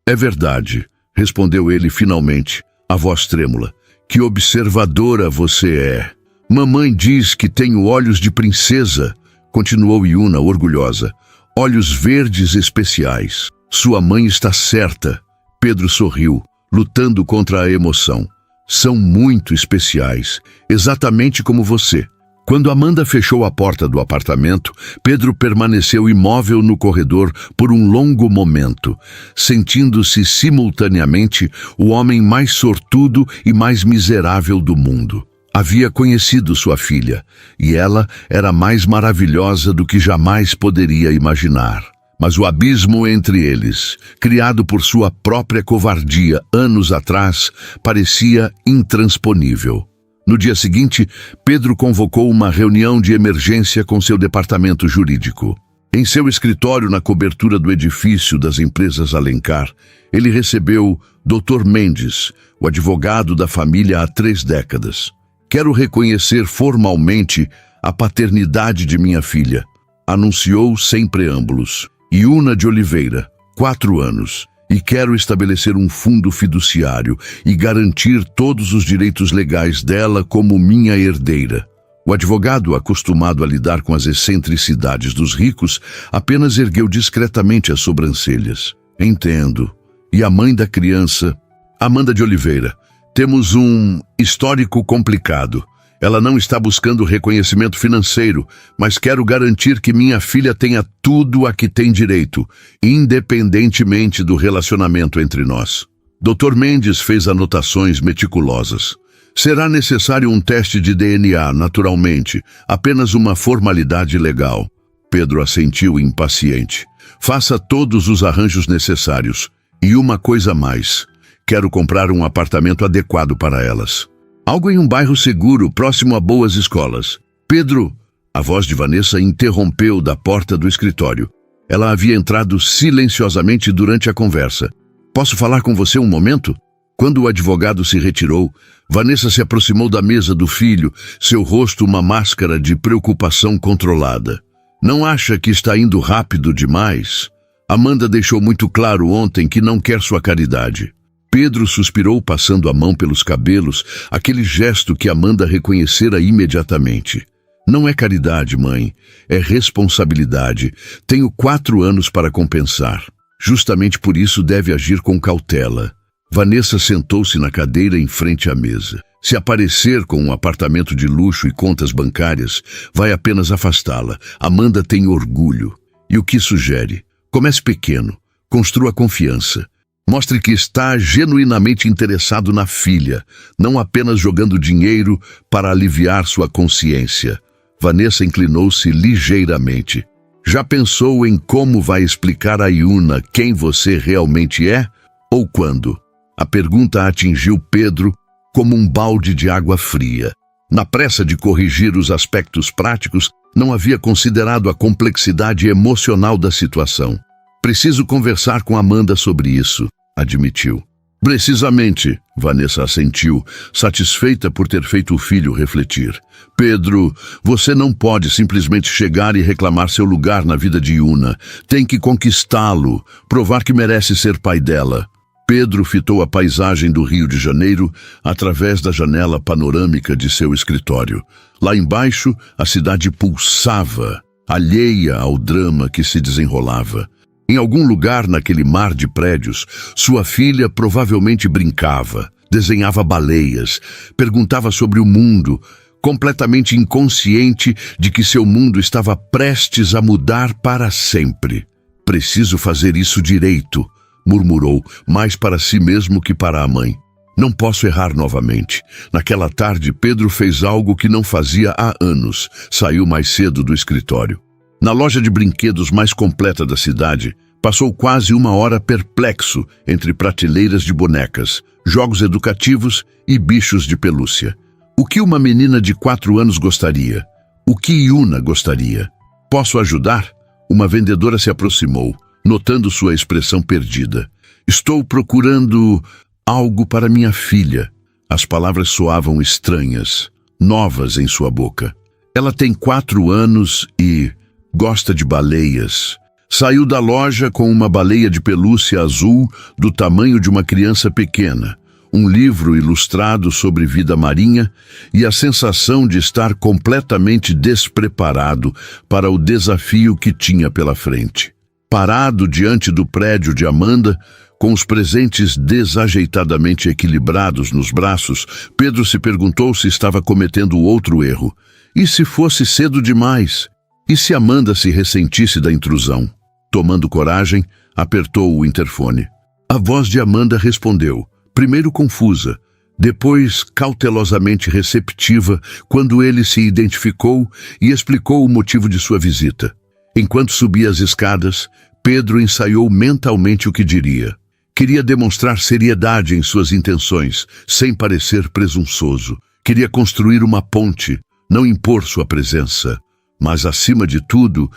É verdade", respondeu ele finalmente, a voz trêmula. "Que observadora você é." "Mamãe diz que tenho olhos de princesa", continuou Yuna orgulhosa. "Olhos verdes especiais." "Sua mãe está certa." Pedro sorriu, lutando contra a emoção. "São muito especiais, exatamente como você." Quando Amanda fechou a porta do apartamento, Pedro permaneceu imóvel no corredor por um longo momento, sentindo-se simultaneamente o homem mais sortudo e mais miserável do mundo. Havia conhecido sua filha, e ela era mais maravilhosa do que jamais poderia imaginar. Mas o abismo entre eles, criado por sua própria covardia anos atrás, parecia intransponível. No dia seguinte, Pedro convocou uma reunião de emergência com seu departamento jurídico. Em seu escritório na cobertura do edifício das empresas Alencar, ele recebeu Dr. Mendes, o advogado da família há 3 décadas. "Quero reconhecer formalmente a paternidade de minha filha", anunciou sem preâmbulos. "Yuna de Oliveira, 4 anos. E quero estabelecer um fundo fiduciário e garantir todos os direitos legais dela como minha herdeira." O advogado, acostumado a lidar com as excentricidades dos ricos, apenas ergueu discretamente as sobrancelhas. "Entendo. E a mãe da criança?" "Amanda de Oliveira. Temos um histórico complicado. Ela não está buscando reconhecimento financeiro, mas quero garantir que minha filha tenha tudo a que tem direito, independentemente do relacionamento entre nós." Dr. Mendes fez anotações meticulosas. "Será necessário um teste de DNA, naturalmente, apenas uma formalidade legal." Pedro assentiu impaciente. "Faça todos os arranjos necessários. E uma coisa mais. Quero comprar um apartamento adequado para elas. Algo em um bairro seguro, próximo a boas escolas." "Pedro!" A voz de Vanessa interrompeu da porta do escritório. Ela havia entrado silenciosamente durante a conversa. "Posso falar com você um momento?" Quando o advogado se retirou, Vanessa se aproximou da mesa do filho, seu rosto uma máscara de preocupação controlada. "Não acha que está indo rápido demais? Amanda deixou muito claro ontem que não quer sua caridade." Pedro suspirou, passando a mão pelos cabelos, aquele gesto que Amanda reconhecera imediatamente. Não é caridade, mãe. É responsabilidade. Tenho 4 anos para compensar. Justamente por isso deve agir com cautela. Vanessa sentou-se na cadeira em frente à mesa. Se aparecer com um apartamento de luxo e contas bancárias, vai apenas afastá-la. Amanda tem orgulho. E o que sugere? Comece pequeno. Construa confiança. Mostre que está genuinamente interessado na filha, não apenas jogando dinheiro para aliviar sua consciência. Vanessa inclinou-se ligeiramente. Já pensou em como vai explicar a Yuna quem você realmente é? Ou quando? A pergunta atingiu Pedro como um balde de água fria. Na pressa de corrigir os aspectos práticos, não havia considerado a complexidade emocional da situação. Preciso conversar com Amanda sobre isso, admitiu. Precisamente, Vanessa assentiu, satisfeita por ter feito o filho refletir. Pedro, você não pode simplesmente chegar e reclamar seu lugar na vida de Yuna. Tem que conquistá-lo, provar que merece ser pai dela. Pedro fitou a paisagem do Rio de Janeiro através da janela panorâmica de seu escritório. Lá embaixo, a cidade pulsava, alheia ao drama que se desenrolava. Em algum lugar naquele mar de prédios, sua filha provavelmente brincava, desenhava baleias, perguntava sobre o mundo, completamente inconsciente de que seu mundo estava prestes a mudar para sempre. Preciso fazer isso direito, murmurou, mais para si mesmo que para a mãe. Não posso errar novamente. Naquela tarde, Pedro fez algo que não fazia há anos. Saiu mais cedo do escritório. Na loja de brinquedos mais completa da cidade, passou quase 1 hora perplexo entre prateleiras de bonecas, jogos educativos e bichos de pelúcia. O que uma menina de 4 anos gostaria? O que Yuna gostaria? Posso ajudar? Uma vendedora se aproximou, notando sua expressão perdida. Estou procurando algo para minha filha. As palavras soavam estranhas, novas em sua boca. Ela tem 4 anos e gosta de baleias. Saiu da loja com uma baleia de pelúcia azul do tamanho de uma criança pequena, um livro ilustrado sobre vida marinha e a sensação de estar completamente despreparado para o desafio que tinha pela frente. Parado diante do prédio de Amanda, com os presentes desajeitadamente equilibrados nos braços, Pedro se perguntou se estava cometendo outro erro. E se fosse cedo demais? E se Amanda se ressentisse da intrusão? Tomando coragem, apertou o interfone. A voz de Amanda respondeu, primeiro confusa, depois cautelosamente receptiva quando ele se identificou e explicou o motivo de sua visita. Enquanto subia as escadas, Pedro ensaiou mentalmente o que diria. Queria demonstrar seriedade em suas intenções, sem parecer presunçoso. Queria construir uma ponte, não impor sua presença. Mas, acima de tudo,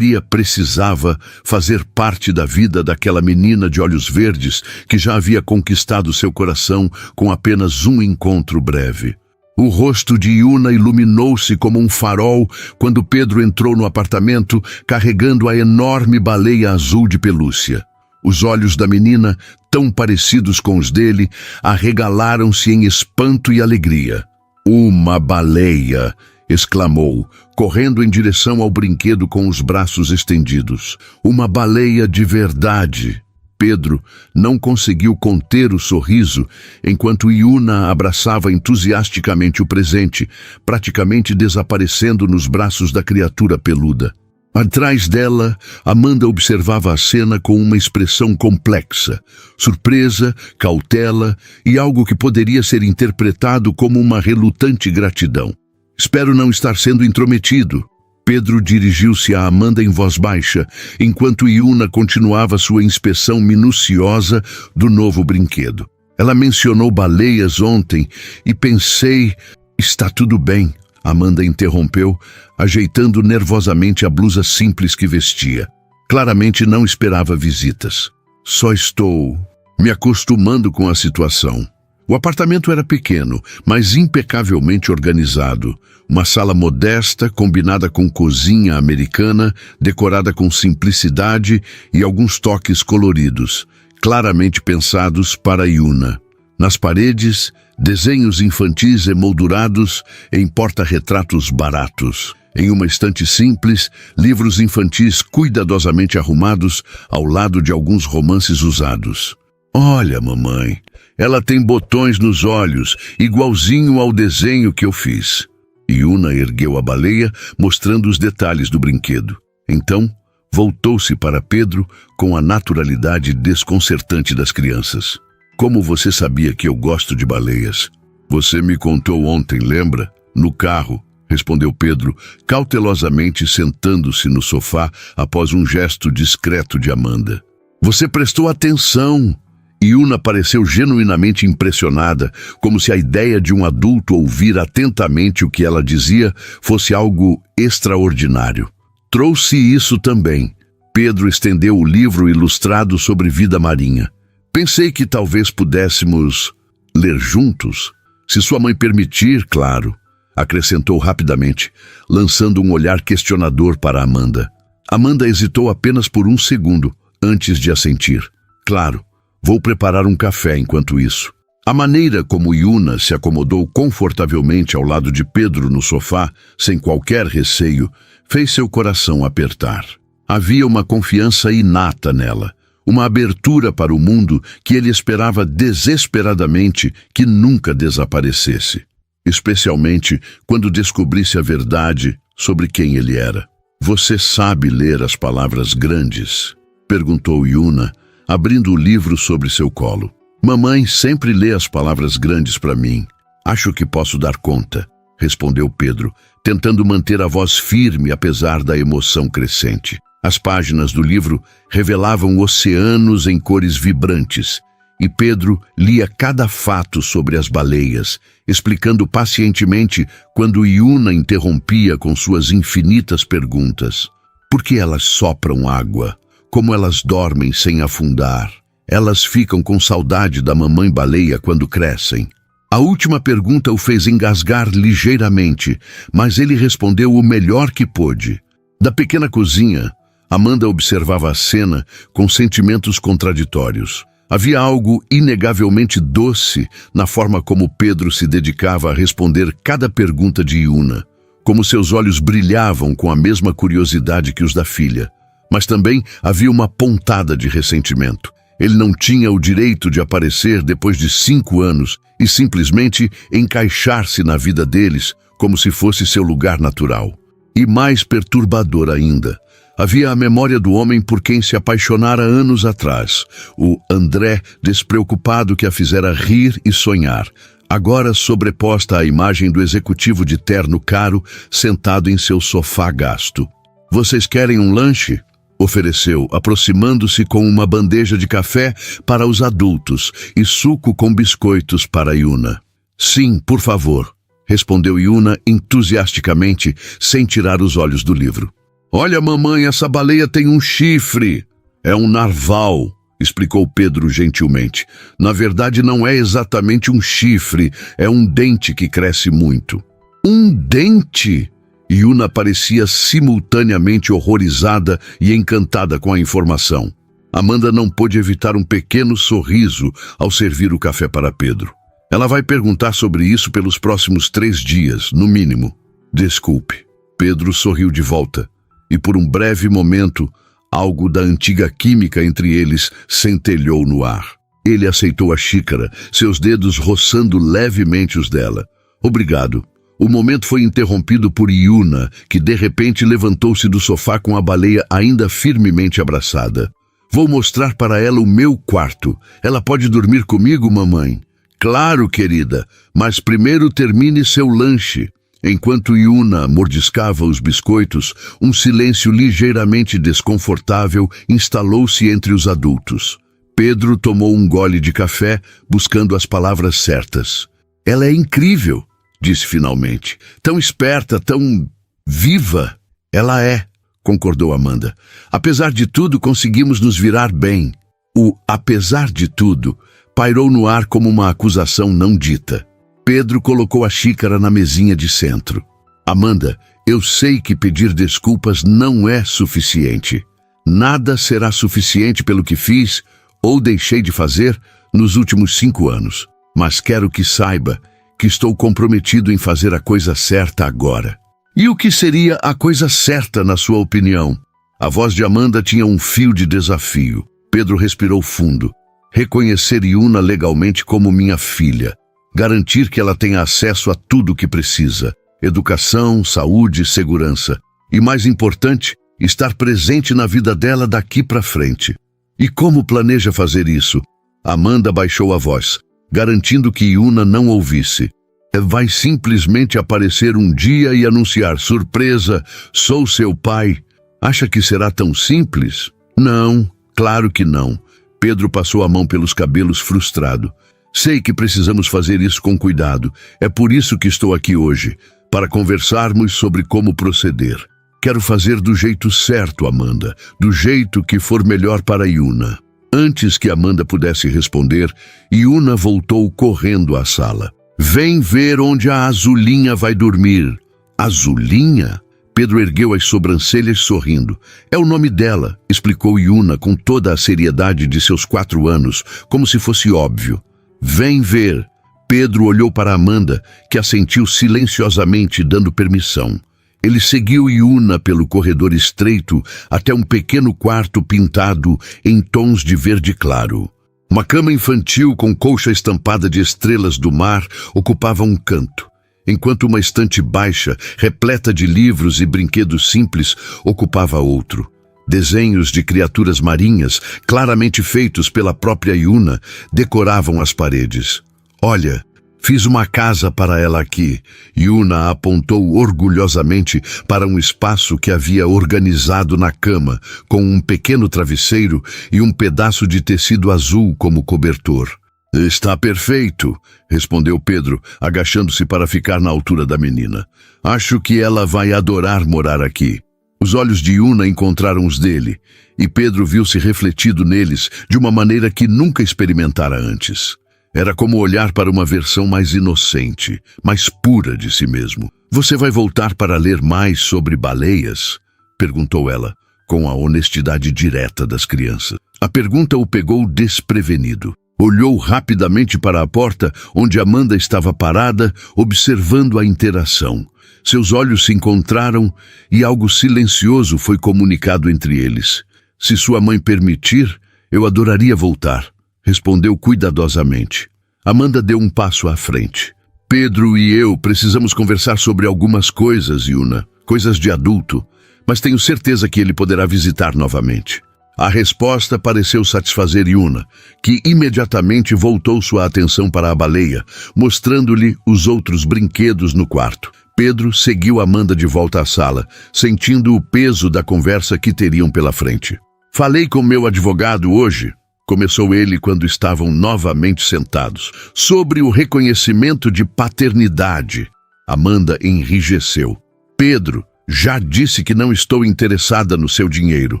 precisava fazer parte da vida daquela menina de olhos verdes que já havia conquistado seu coração com apenas um encontro breve. O rosto de Yuna iluminou-se como um farol quando Pedro entrou no apartamento carregando a enorme baleia azul de pelúcia. Os olhos da menina, tão parecidos com os dele, arregalaram-se em espanto e alegria. Uma baleia! Exclamou, correndo em direção ao brinquedo com os braços estendidos. Uma baleia de verdade! Pedro não conseguiu conter o sorriso enquanto Yuna abraçava entusiasticamente o presente, praticamente desaparecendo nos braços da criatura peluda. Atrás dela, Amanda observava a cena com uma expressão complexa, surpresa, cautela e algo que poderia ser interpretado como uma relutante gratidão. Espero não estar sendo intrometido. Pedro dirigiu-se a Amanda em voz baixa, enquanto Yuna continuava sua inspeção minuciosa do novo brinquedo. Ela mencionou baleias ontem e pensei... Está tudo bem, Amanda interrompeu, ajeitando nervosamente a blusa simples que vestia. Claramente não esperava visitas. Só estou me acostumando com a situação. O apartamento era pequeno, mas impecavelmente organizado. Uma sala modesta, combinada com cozinha americana, decorada com simplicidade e alguns toques coloridos, claramente pensados para Yuna. Nas paredes, desenhos infantis emoldurados em porta-retratos baratos. Em uma estante simples, livros infantis cuidadosamente arrumados ao lado de alguns romances usados. Olha, mamãe, ela tem botões nos olhos, igualzinho ao desenho que eu fiz. Yuna ergueu a baleia, mostrando os detalhes do brinquedo. Então, voltou-se para Pedro com a naturalidade desconcertante das crianças. Como você sabia que eu gosto de baleias? Você me contou ontem, lembra? No carro, respondeu Pedro, cautelosamente sentando-se no sofá após um gesto discreto de Amanda. Você prestou atenção! Yuna pareceu genuinamente impressionada, como se a ideia de um adulto ouvir atentamente o que ela dizia fosse algo extraordinário. Trouxe isso também. Pedro estendeu o livro ilustrado sobre vida marinha. Pensei que talvez pudéssemos ler juntos, se sua mãe permitir, claro, acrescentou rapidamente, lançando um olhar questionador para Amanda. Amanda hesitou apenas por um segundo, antes de assentir. Claro. Vou preparar um café enquanto isso. A maneira como Yuna se acomodou confortavelmente ao lado de Pedro no sofá, sem qualquer receio, fez seu coração apertar. Havia uma confiança inata nela, uma abertura para o mundo que ele esperava desesperadamente que nunca desaparecesse. Especialmente quando descobrisse a verdade sobre quem ele era. Você sabe ler as palavras grandes? Perguntou Yuna, abrindo o livro sobre seu colo. Mamãe sempre lê as palavras grandes para mim. Acho que posso dar conta, respondeu Pedro, tentando manter a voz firme apesar da emoção crescente. As páginas do livro revelavam oceanos em cores vibrantes, e Pedro lia cada fato sobre as baleias, explicando pacientemente quando Yuna interrompia com suas infinitas perguntas. Por que elas sopram água? Como elas dormem sem afundar? Elas ficam com saudade da mamãe baleia quando crescem. A última pergunta o fez engasgar ligeiramente, mas ele respondeu o melhor que pôde. Da pequena cozinha, Amanda observava a cena com sentimentos contraditórios. Havia algo inegavelmente doce na forma como Pedro se dedicava a responder cada pergunta de Yuna, como seus olhos brilhavam com a mesma curiosidade que os da filha. Mas também havia uma pontada de ressentimento. Ele não tinha o direito de aparecer depois de 5 anos e simplesmente encaixar-se na vida deles como se fosse seu lugar natural. E mais perturbador ainda, havia a memória do homem por quem se apaixonara anos atrás, o André despreocupado que a fizera rir e sonhar, agora sobreposta à imagem do executivo de terno caro sentado em seu sofá gasto. Vocês querem um lanche? Ofereceu, aproximando-se com uma bandeja de café para os adultos e suco com biscoitos para Yuna. Sim, por favor, respondeu Yuna entusiasticamente, sem tirar os olhos do livro. Olha, mamãe, essa baleia tem um chifre. É um narval, explicou Pedro gentilmente. Na verdade, não é exatamente um chifre, é um dente que cresce muito. Um dente? Yuna parecia simultaneamente horrorizada e encantada com a informação. Amanda não pôde evitar um pequeno sorriso ao servir o café para Pedro. Ela vai perguntar sobre isso pelos próximos 3 dias, no mínimo. Desculpe. Pedro sorriu de volta, e por um breve momento, algo da antiga química entre eles centelhou no ar. Ele aceitou a xícara, seus dedos roçando levemente os dela. Obrigado. O momento foi interrompido por Yuna, que de repente levantou-se do sofá com a baleia ainda firmemente abraçada. Vou mostrar para ela o meu quarto. Ela pode dormir comigo, mamãe? Claro, querida, mas primeiro termine seu lanche. Enquanto Yuna mordiscava os biscoitos, um silêncio ligeiramente desconfortável instalou-se entre os adultos. Pedro tomou um gole de café, buscando as palavras certas. Ela é incrível, disse finalmente. Tão esperta, tão viva. Ela é, concordou Amanda. Apesar de tudo, conseguimos nos virar bem. O apesar de tudo pairou no ar como uma acusação não dita. Pedro colocou a xícara na mesinha de centro. Amanda, eu sei que pedir desculpas não é suficiente. Nada será suficiente pelo que fiz ou deixei de fazer nos últimos 5 anos. mas quero que saiba que estou comprometido em fazer a coisa certa agora. E o que seria a coisa certa, na sua opinião? A voz de Amanda tinha um fio de desafio. Pedro respirou fundo. Reconhecer Yuna legalmente como minha filha. Garantir que ela tenha acesso a tudo o que precisa. Educação, saúde e segurança. E mais importante, estar presente na vida dela daqui para frente. E como planeja fazer isso? Amanda baixou a voz, garantindo que Yuna não ouvisse. Vai simplesmente aparecer um dia e anunciar: surpresa, sou seu pai. Acha que será tão simples? Não, claro que não. Pedro passou a mão pelos cabelos frustrado. Sei que precisamos fazer isso com cuidado. É por isso que estou aqui hoje, para conversarmos sobre como proceder. Quero fazer do jeito certo, Amanda, do jeito que for melhor para Yuna. Antes que Amanda pudesse responder, Yuna voltou correndo à sala. Vem ver onde a Azulinha vai dormir. Azulinha? Pedro ergueu as sobrancelhas sorrindo. É o nome dela, explicou Yuna com toda a seriedade de seus 4 anos, como se fosse óbvio. Vem ver. Pedro olhou para Amanda, que assentiu silenciosamente, dando permissão. Ele seguiu Yuna pelo corredor estreito até um pequeno quarto pintado em tons de verde claro. Uma cama infantil com colcha estampada de estrelas do mar ocupava um canto, enquanto uma estante baixa, repleta de livros e brinquedos simples, ocupava outro. Desenhos de criaturas marinhas, claramente feitos pela própria Yuna, decoravam as paredes. Olha, fiz uma casa para ela aqui. Yuna apontou orgulhosamente para um espaço que havia organizado na cama, com um pequeno travesseiro e um pedaço de tecido azul como cobertor. Está perfeito, respondeu Pedro, agachando-se para ficar na altura da menina. Acho que ela vai adorar morar aqui. Os olhos de Yuna encontraram os dele, e Pedro viu-se refletido neles de uma maneira que nunca experimentara antes. Era como olhar para uma versão mais inocente, mais pura de si mesmo. Você vai voltar para ler mais sobre baleias? Perguntou ela, com a honestidade direta das crianças. A pergunta o pegou desprevenido. Olhou rapidamente para a porta, onde Amanda estava parada, observando a interação. Seus olhos se encontraram e algo silencioso foi comunicado entre eles. Se sua mãe permitir, eu adoraria voltar, respondeu cuidadosamente. Amanda deu um passo à frente. Pedro e eu precisamos conversar sobre algumas coisas, Yuna, coisas de adulto, mas tenho certeza que ele poderá visitar novamente. A resposta pareceu satisfazer Yuna, que imediatamente voltou sua atenção para a baleia, mostrando-lhe os outros brinquedos no quarto. Pedro seguiu Amanda de volta à sala, sentindo o peso da conversa que teriam pela frente. Falei com meu advogado hoje, começou ele quando estavam novamente sentados, sobre o reconhecimento de paternidade. Amanda enrijeceu. Pedro, já disse que não estou interessada no seu dinheiro.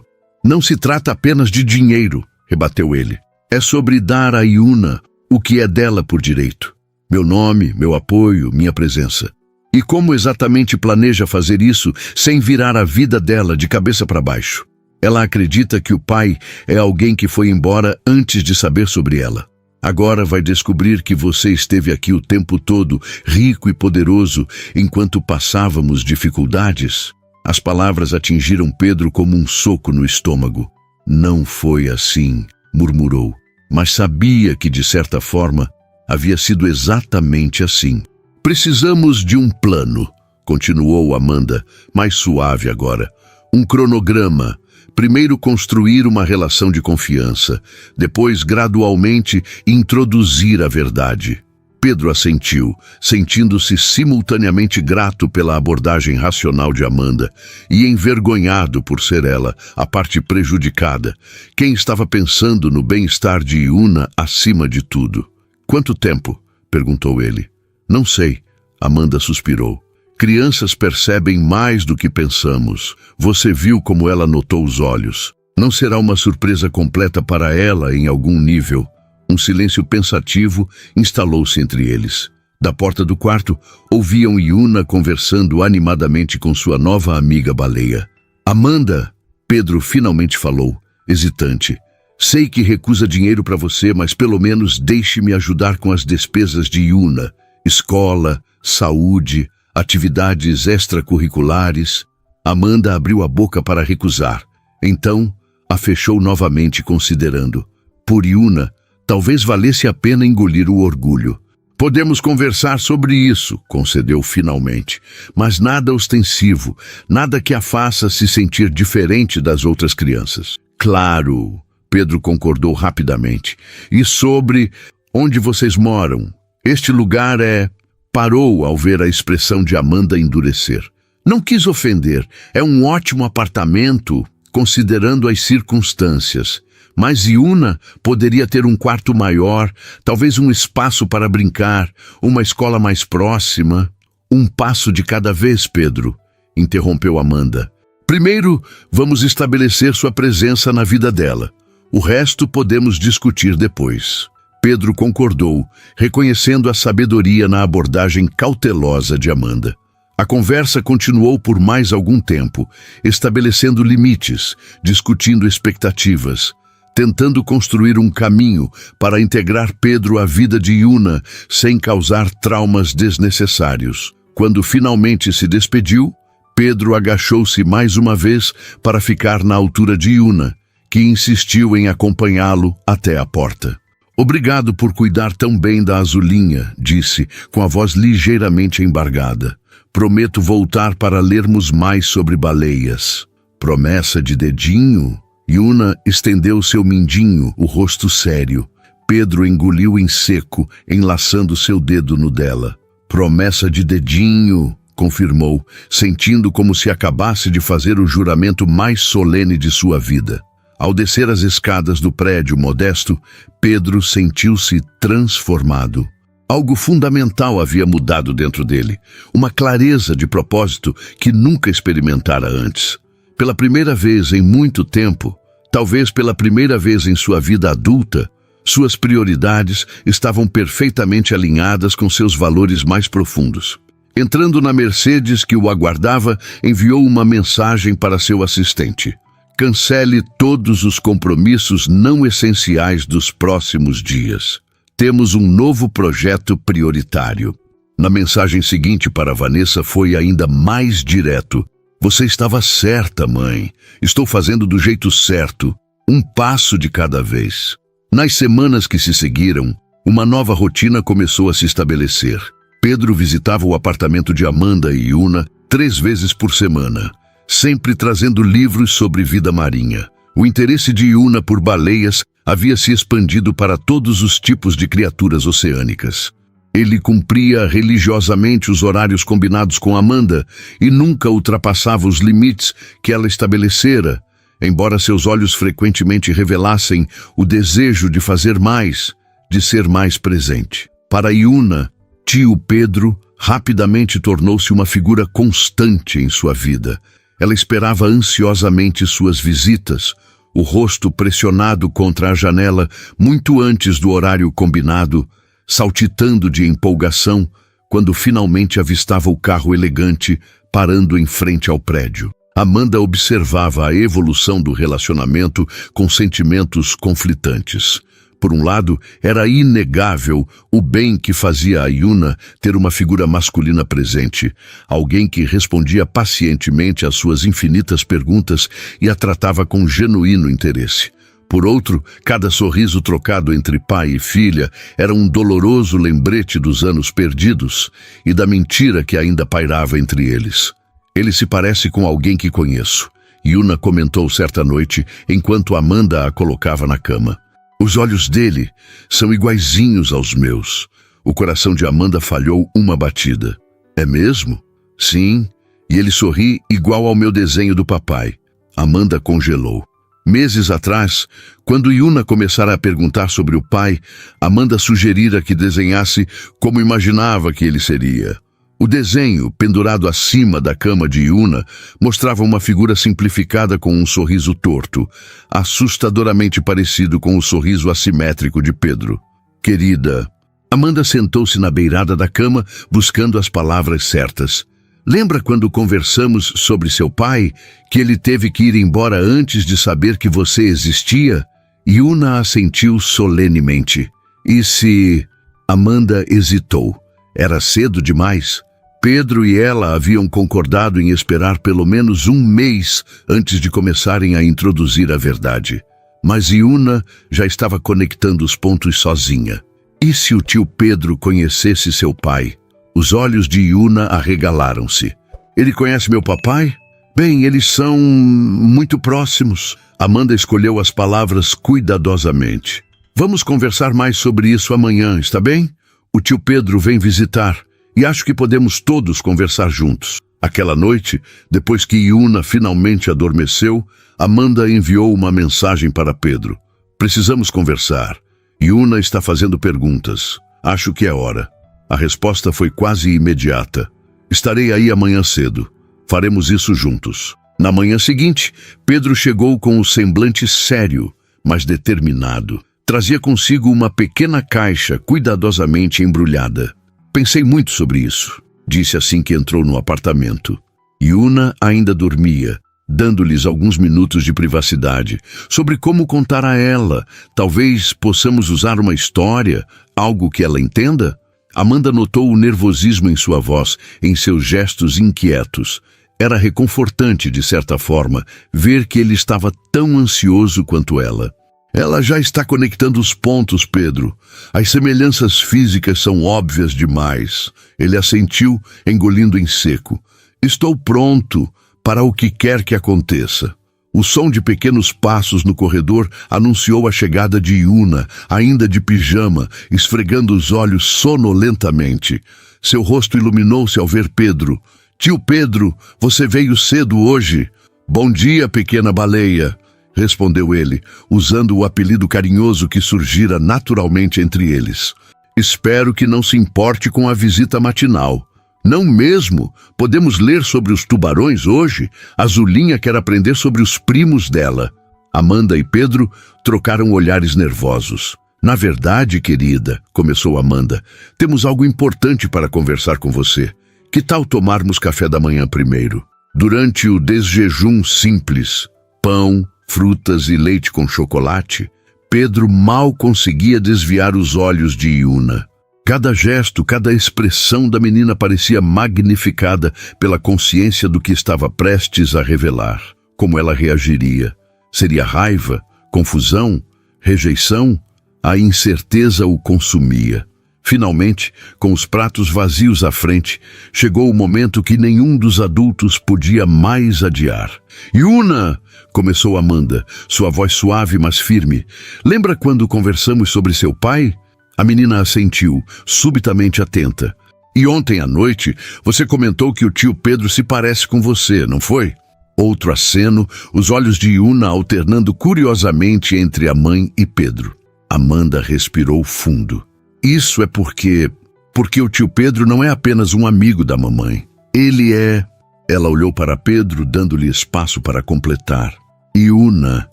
Não se trata apenas de dinheiro, rebateu ele. É sobre dar a Yuna o que é dela por direito. Meu nome, meu apoio, minha presença. E como exatamente planeja fazer isso sem virar a vida dela de cabeça para baixo? Ela acredita que o pai é alguém que foi embora antes de saber sobre ela. Agora vai descobrir que você esteve aqui o tempo todo, rico e poderoso, enquanto passávamos dificuldades. As palavras atingiram Pedro como um soco no estômago. Não foi assim, murmurou, mas sabia que, de certa forma, havia sido exatamente assim. Precisamos de um plano, continuou Amanda, mais suave agora. Um cronograma. Primeiro construir uma relação de confiança, depois gradualmente introduzir a verdade. Pedro assentiu, sentindo-se simultaneamente grato pela abordagem racional de Amanda e envergonhado por ser ela a parte prejudicada, quem estava pensando no bem-estar de Yuna acima de tudo. Quanto tempo? Perguntou ele. Não sei, Amanda suspirou. Crianças percebem mais do que pensamos. Você viu como ela notou os olhos. Não será uma surpresa completa para ela em algum nível. Um silêncio pensativo instalou-se entre eles. Da porta do quarto, ouviam Yuna conversando animadamente com sua nova amiga baleia. Amanda, Pedro finalmente falou, hesitante. Sei que recusa dinheiro para você, mas pelo menos deixe-me ajudar com as despesas de Yuna, escola, saúde, atividades extracurriculares. Amanda abriu a boca para recusar. Então, a fechou novamente, considerando. Por Yuna, talvez valesse a pena engolir o orgulho. Podemos conversar sobre isso, concedeu finalmente, mas nada ostensivo, nada que a faça se sentir diferente das outras crianças. Claro, Pedro concordou rapidamente. E sobre onde vocês moram? Este lugar é... Parou ao ver a expressão de Amanda endurecer. Não quis ofender, é um ótimo apartamento, considerando as circunstâncias. Mas Yuna poderia ter um quarto maior, talvez um espaço para brincar, uma escola mais próxima. Um passo de cada vez, Pedro, interrompeu Amanda. Primeiro, vamos estabelecer sua presença na vida dela. O resto podemos discutir depois. Pedro concordou, reconhecendo a sabedoria na abordagem cautelosa de Amanda. A conversa continuou por mais algum tempo, estabelecendo limites, discutindo expectativas, tentando construir um caminho para integrar Pedro à vida de Yuna sem causar traumas desnecessários. Quando finalmente se despediu, Pedro agachou-se mais uma vez para ficar na altura de Yuna, que insistiu em acompanhá-lo até a porta. Obrigado por cuidar tão bem da Azulinha, disse, com a voz ligeiramente embargada. Prometo voltar para lermos mais sobre baleias. Promessa de dedinho? Yuna estendeu seu mindinho, o rosto sério. Pedro engoliu em seco, enlaçando seu dedo no dela. Promessa de dedinho, confirmou, sentindo como se acabasse de fazer o juramento mais solene de sua vida. Ao descer as escadas do prédio modesto, Pedro sentiu-se transformado. Algo fundamental havia mudado dentro dele, uma clareza de propósito que nunca experimentara antes. Pela primeira vez em muito tempo, talvez pela primeira vez em sua vida adulta, suas prioridades estavam perfeitamente alinhadas com seus valores mais profundos. Entrando na Mercedes que o aguardava, enviou uma mensagem para seu assistente. Cancele todos os compromissos não essenciais dos próximos dias. Temos um novo projeto prioritário. Na mensagem seguinte para Vanessa foi ainda mais direto. Você estava certa, mãe. Estou fazendo do jeito certo, um passo de cada vez. Nas semanas que se seguiram, uma nova rotina começou a se estabelecer. Pedro visitava o apartamento de Amanda e Yuna 3 vezes por semana, sempre trazendo livros sobre vida marinha. O interesse de Yuna por baleias havia se expandido para todos os tipos de criaturas oceânicas. Ele cumpria religiosamente os horários combinados com Amanda e nunca ultrapassava os limites que ela estabelecera, embora seus olhos frequentemente revelassem o desejo de fazer mais, de ser mais presente. Para Yuna, tio Pedro rapidamente tornou-se uma figura constante em sua vida. Ela esperava ansiosamente suas visitas, o rosto pressionado contra a janela muito antes do horário combinado, saltitando de empolgação quando finalmente avistava o carro elegante parando em frente ao prédio. Amanda observava a evolução do relacionamento com sentimentos conflitantes. Por um lado, era inegável o bem que fazia a Yuna ter uma figura masculina presente, alguém que respondia pacientemente às suas infinitas perguntas e a tratava com genuíno interesse. Por outro, cada sorriso trocado entre pai e filha era um doloroso lembrete dos anos perdidos e da mentira que ainda pairava entre eles. Ele se parece com alguém que conheço, Yuna comentou certa noite enquanto Amanda a colocava na cama. Os olhos dele são iguaizinhos aos meus. O coração de Amanda falhou uma batida. É mesmo? Sim, e ele sorri igual ao meu desenho do papai. Amanda congelou. Meses atrás, quando Yuna começara a perguntar sobre o pai, Amanda sugerira que desenhasse como imaginava que ele seria. O desenho, pendurado acima da cama de Yuna, mostrava uma figura simplificada com um sorriso torto, assustadoramente parecido com o sorriso assimétrico de Pedro. Querida, Amanda sentou-se na beirada da cama, buscando as palavras certas. Lembra quando conversamos sobre seu pai, que ele teve que ir embora antes de saber que você existia? Yuna assentiu solenemente. E se... Amanda hesitou. Era cedo demais. Pedro e ela haviam concordado em esperar pelo menos um mês antes de começarem a introduzir a verdade. Mas Yuna já estava conectando os pontos sozinha. E se o tio Pedro conhecesse seu pai? Os olhos de Yuna arregalaram-se. Ele conhece meu papai? Bem, eles são muito próximos. Amanda escolheu as palavras cuidadosamente. Vamos conversar mais sobre isso amanhã, está bem? O tio Pedro vem visitar e acho que podemos todos conversar juntos. Aquela noite, depois que Yuna finalmente adormeceu, Amanda enviou uma mensagem para Pedro. Precisamos conversar. Yuna está fazendo perguntas. Acho que é hora. A resposta foi quase imediata. Estarei aí amanhã cedo. Faremos isso juntos. Na manhã seguinte, Pedro chegou com um semblante sério, mas determinado. Trazia consigo uma pequena caixa cuidadosamente embrulhada. Pensei muito sobre isso, disse assim que entrou no apartamento. Yuna ainda dormia, dando-lhes alguns minutos de privacidade, sobre como contar a ela. Talvez possamos usar uma história, algo que ela entenda? Amanda notou o nervosismo em sua voz, em seus gestos inquietos. Era reconfortante, de certa forma, ver que ele estava tão ansioso quanto ela. Ela já está conectando os pontos, Pedro. As semelhanças físicas são óbvias demais. Ele assentiu, engolindo em seco. Estou pronto para o que quer que aconteça. O som de pequenos passos no corredor anunciou a chegada de Yuna, ainda de pijama, esfregando os olhos sonolentamente. Seu rosto iluminou-se ao ver Pedro. Tio Pedro, você veio cedo hoje. Bom dia, pequena baleia, respondeu ele, usando o apelido carinhoso que surgira naturalmente entre eles. Espero que não se importe com a visita matinal. Não mesmo? Podemos ler sobre os tubarões hoje? A Zulinha quer aprender sobre os primos dela. Amanda e Pedro trocaram olhares nervosos. Na verdade, querida, começou Amanda, temos algo importante para conversar com você. Que tal tomarmos café da manhã primeiro? Durante o desjejum simples, pão, frutas e leite com chocolate, Pedro mal conseguia desviar os olhos de Yuna. Cada gesto, cada expressão da menina parecia magnificada pela consciência do que estava prestes a revelar. Como ela reagiria? Seria raiva? Confusão? Rejeição? A incerteza o consumia. Finalmente, com os pratos vazios à frente, chegou o momento que nenhum dos adultos podia mais adiar. Yuna! Começou Amanda, sua voz suave mas firme. Lembra quando conversamos sobre seu pai? A menina assentiu, subitamente atenta. E ontem à noite, você comentou que o tio Pedro se parece com você, não foi? Outro aceno, os olhos de Yuna alternando curiosamente entre a mãe e Pedro. Amanda respirou fundo. Isso é porque o tio Pedro não é apenas um amigo da mamãe. Ele é... Ela olhou para Pedro, dando-lhe espaço para completar. Yuna.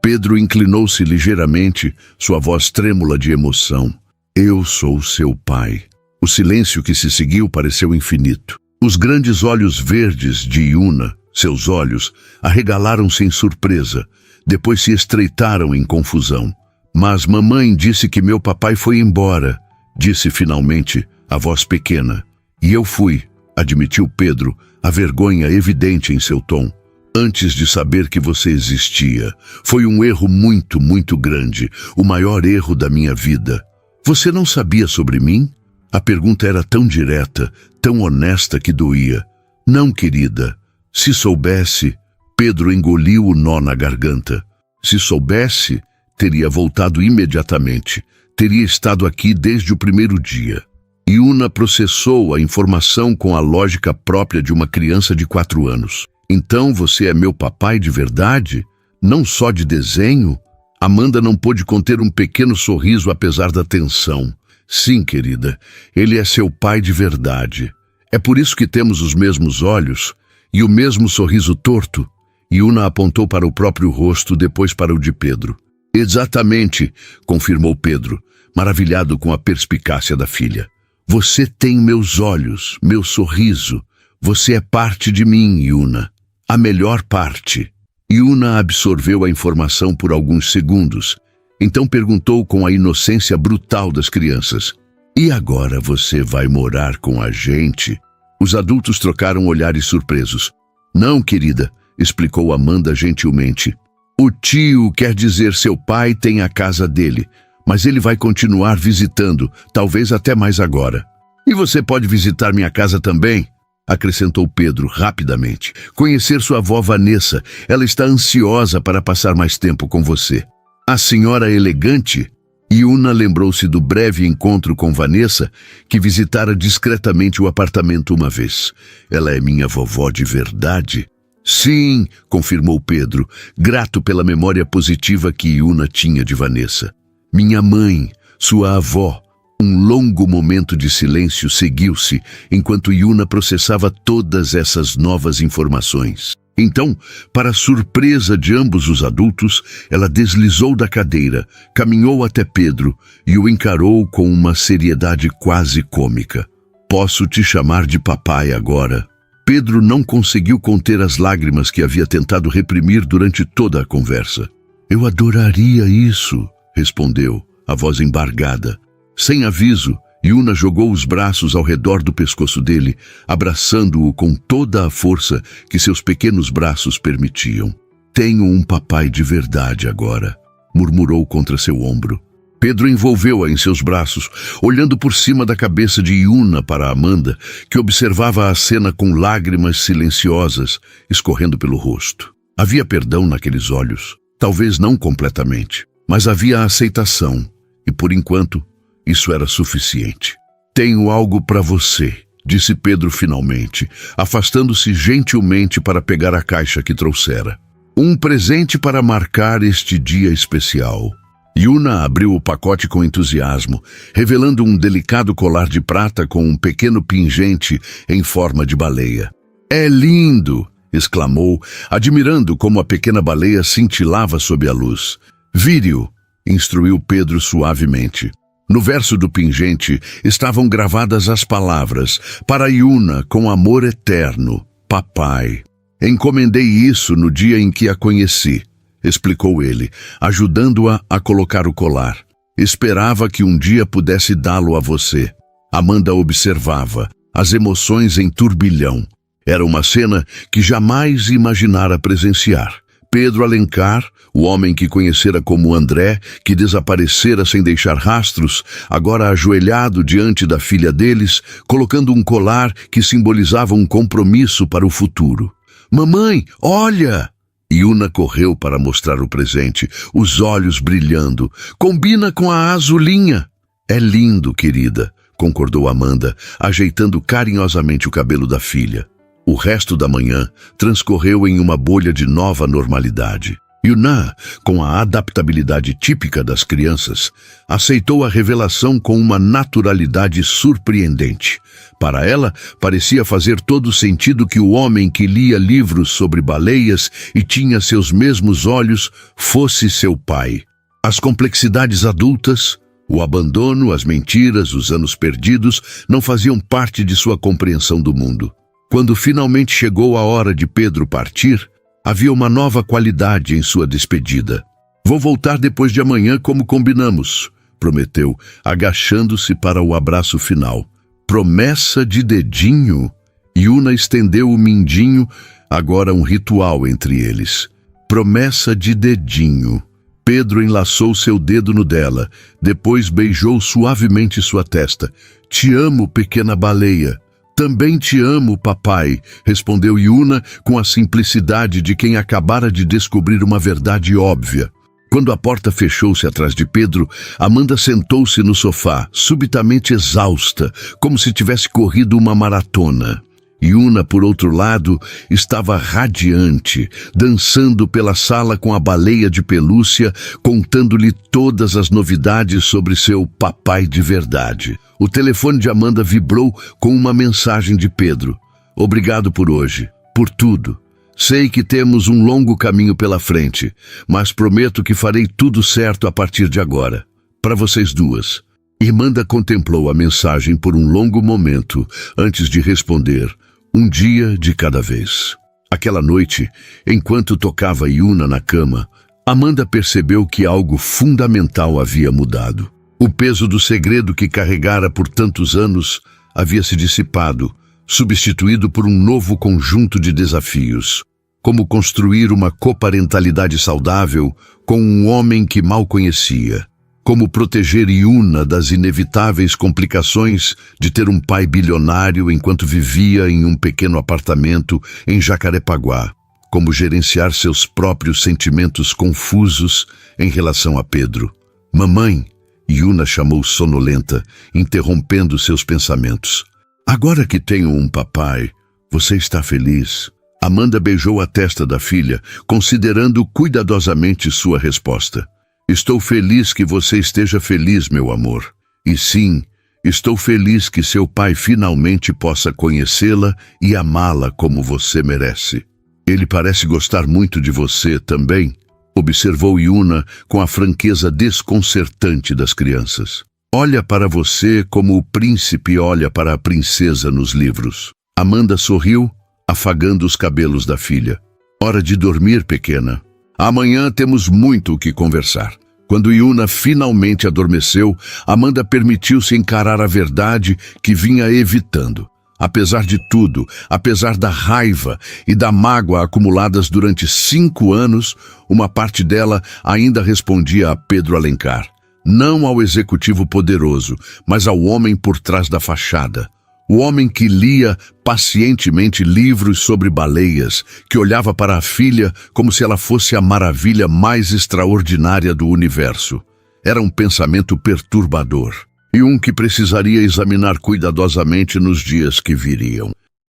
Pedro inclinou-se ligeiramente, sua voz trêmula de emoção. Eu sou seu pai. O silêncio que se seguiu pareceu infinito. Os grandes olhos verdes de Yuna, seus olhos, arregalaram-se em surpresa, depois se estreitaram em confusão. Mas mamãe disse que meu papai foi embora, disse finalmente a voz pequena. E eu fui, admitiu Pedro, a vergonha evidente em seu tom. Antes de saber que você existia. Foi um erro muito, muito grande, o maior erro da minha vida. Você não sabia sobre mim? A pergunta era tão direta, tão honesta que doía. Não, querida. Se soubesse... Pedro engoliu o nó na garganta. Se soubesse, teria voltado imediatamente. Teria estado aqui desde o primeiro dia. Yuna processou a informação com a lógica própria de uma criança de 4 anos. Então você é meu papai de verdade? Não só de desenho? Amanda não pôde conter um pequeno sorriso apesar da tensão. Sim, querida, ele é seu pai de verdade. É por isso que temos os mesmos olhos e o mesmo sorriso torto. Yuna apontou para o próprio rosto, depois para o de Pedro. Exatamente, confirmou Pedro, maravilhado com a perspicácia da filha. Você tem meus olhos, meu sorriso. Você é parte de mim, Yuna. A melhor parte. Yuna absorveu a informação por alguns segundos. Então perguntou com a inocência brutal das crianças: "E agora você vai morar com a gente?" Os adultos trocaram olhares surpresos. "Não, querida", explicou Amanda gentilmente. "O tio, quer dizer seu pai, tem a casa dele, mas ele vai continuar visitando, talvez até mais agora." "E você pode visitar minha casa também?", acrescentou Pedro rapidamente. "Conhecer sua avó Vanessa, ela está ansiosa para passar mais tempo com você." A senhora elegante? Yuna lembrou-se do breve encontro com Vanessa, que visitara discretamente o apartamento uma vez. "Ela é minha vovó de verdade?" "Sim", confirmou Pedro, grato pela memória positiva que Yuna tinha de Vanessa. "Minha mãe, sua avó." Um longo momento de silêncio seguiu-se, enquanto Yuna processava todas essas novas informações. Então, para surpresa de ambos os adultos, ela deslizou da cadeira, caminhou até Pedro e o encarou com uma seriedade quase cômica. "Posso te chamar de papai agora?" Pedro não conseguiu conter as lágrimas que havia tentado reprimir durante toda a conversa. "Eu adoraria isso", respondeu, a voz embargada. Sem aviso, Yuna jogou os braços ao redor do pescoço dele, abraçando-o com toda a força que seus pequenos braços permitiam. "Tenho um papai de verdade agora", murmurou contra seu ombro. Pedro envolveu-a em seus braços, olhando por cima da cabeça de Yuna para Amanda, que observava a cena com lágrimas silenciosas escorrendo pelo rosto. Havia perdão naqueles olhos, talvez não completamente, mas havia aceitação, e por enquanto, isso era suficiente. "Tenho algo para você", disse Pedro finalmente, afastando-se gentilmente para pegar a caixa que trouxera. "Um presente para marcar este dia especial." Yuna abriu o pacote com entusiasmo, revelando um delicado colar de prata com um pequeno pingente em forma de baleia. "É lindo!", exclamou, admirando como a pequena baleia cintilava sob a luz. "Vire-o", instruiu Pedro suavemente. No verso do pingente estavam gravadas as palavras: "Para Yuna, com amor eterno, papai." "Encomendei isso no dia em que a conheci", explicou ele, ajudando-a a colocar o colar. "Esperava que um dia pudesse dá-lo a você." Amanda observava, as emoções em turbilhão. Era uma cena que jamais imaginara presenciar. Pedro Alencar, o homem que conhecera como André, que desaparecera sem deixar rastros, agora ajoelhado diante da filha deles, colocando um colar que simbolizava um compromisso para o futuro. "Mamãe, olha!" Yuna correu para mostrar o presente, os olhos brilhando. "Combina com a azulinha." "É lindo, querida", concordou Amanda, ajeitando carinhosamente o cabelo da filha. O resto da manhã transcorreu em uma bolha de nova normalidade. Yuna, com a adaptabilidade típica das crianças, aceitou a revelação com uma naturalidade surpreendente. Para ela, parecia fazer todo sentido que o homem que lia livros sobre baleias e tinha seus mesmos olhos fosse seu pai. As complexidades adultas, o abandono, as mentiras, os anos perdidos, não faziam parte de sua compreensão do mundo. Quando finalmente chegou a hora de Pedro partir, havia uma nova qualidade em sua despedida. "Vou voltar depois de amanhã como combinamos", prometeu, agachando-se para o abraço final. "Promessa de dedinho?" Yuna estendeu o mindinho, agora um ritual entre eles. "Promessa de dedinho." Pedro enlaçou seu dedo no dela, depois beijou suavemente sua testa. "Te amo, pequena baleia." "Também te amo, papai", respondeu Yuna com a simplicidade de quem acabara de descobrir uma verdade óbvia. Quando a porta fechou-se atrás de Pedro, Amanda sentou-se no sofá, subitamente exausta, como se tivesse corrido uma maratona. Yuna, por outro lado, estava radiante, dançando pela sala com a baleia de pelúcia, contando-lhe todas as novidades sobre seu papai de verdade. O telefone de Amanda vibrou com uma mensagem de Pedro. "Obrigado por hoje, por tudo. Sei que temos um longo caminho pela frente, mas prometo que farei tudo certo a partir de agora. Para vocês duas." Amanda contemplou a mensagem por um longo momento, antes de responder: "Um dia de cada vez." Aquela noite, enquanto tocava Yuna na cama, Amanda percebeu que algo fundamental havia mudado. O peso do segredo que carregara por tantos anos havia se dissipado, substituído por um novo conjunto de desafios. Como construir uma coparentalidade saudável com um homem que mal conhecia. Como proteger Yuna das inevitáveis complicações de ter um pai bilionário enquanto vivia em um pequeno apartamento em Jacarepaguá. Como gerenciar seus próprios sentimentos confusos em relação a Pedro. Mamãe, Yuna chamou sonolenta, interrompendo seus pensamentos. Agora que tenho um papai, você está feliz? Amanda beijou a testa da filha, considerando cuidadosamente sua resposta. Estou feliz que você esteja feliz, meu amor. E sim, estou feliz que seu pai finalmente possa conhecê-la e amá-la como você merece. Ele parece gostar muito de você também, observou Yuna com a franqueza desconcertante das crianças. Olha para você como o príncipe olha para a princesa nos livros. Amanda sorriu, afagando os cabelos da filha. Hora de dormir, pequena. Amanhã temos muito o que conversar. Quando Yuna finalmente adormeceu, Amanda permitiu-se encarar a verdade que vinha evitando. Apesar de tudo, apesar da raiva e da mágoa acumuladas durante 5 anos, uma parte dela ainda respondia a Pedro Alencar. Não ao executivo poderoso, mas ao homem por trás da fachada. O homem que lia pacientemente livros sobre baleias, que olhava para a filha como se ela fosse a maravilha mais extraordinária do universo. Era um pensamento perturbador, e um que precisaria examinar cuidadosamente nos dias que viriam.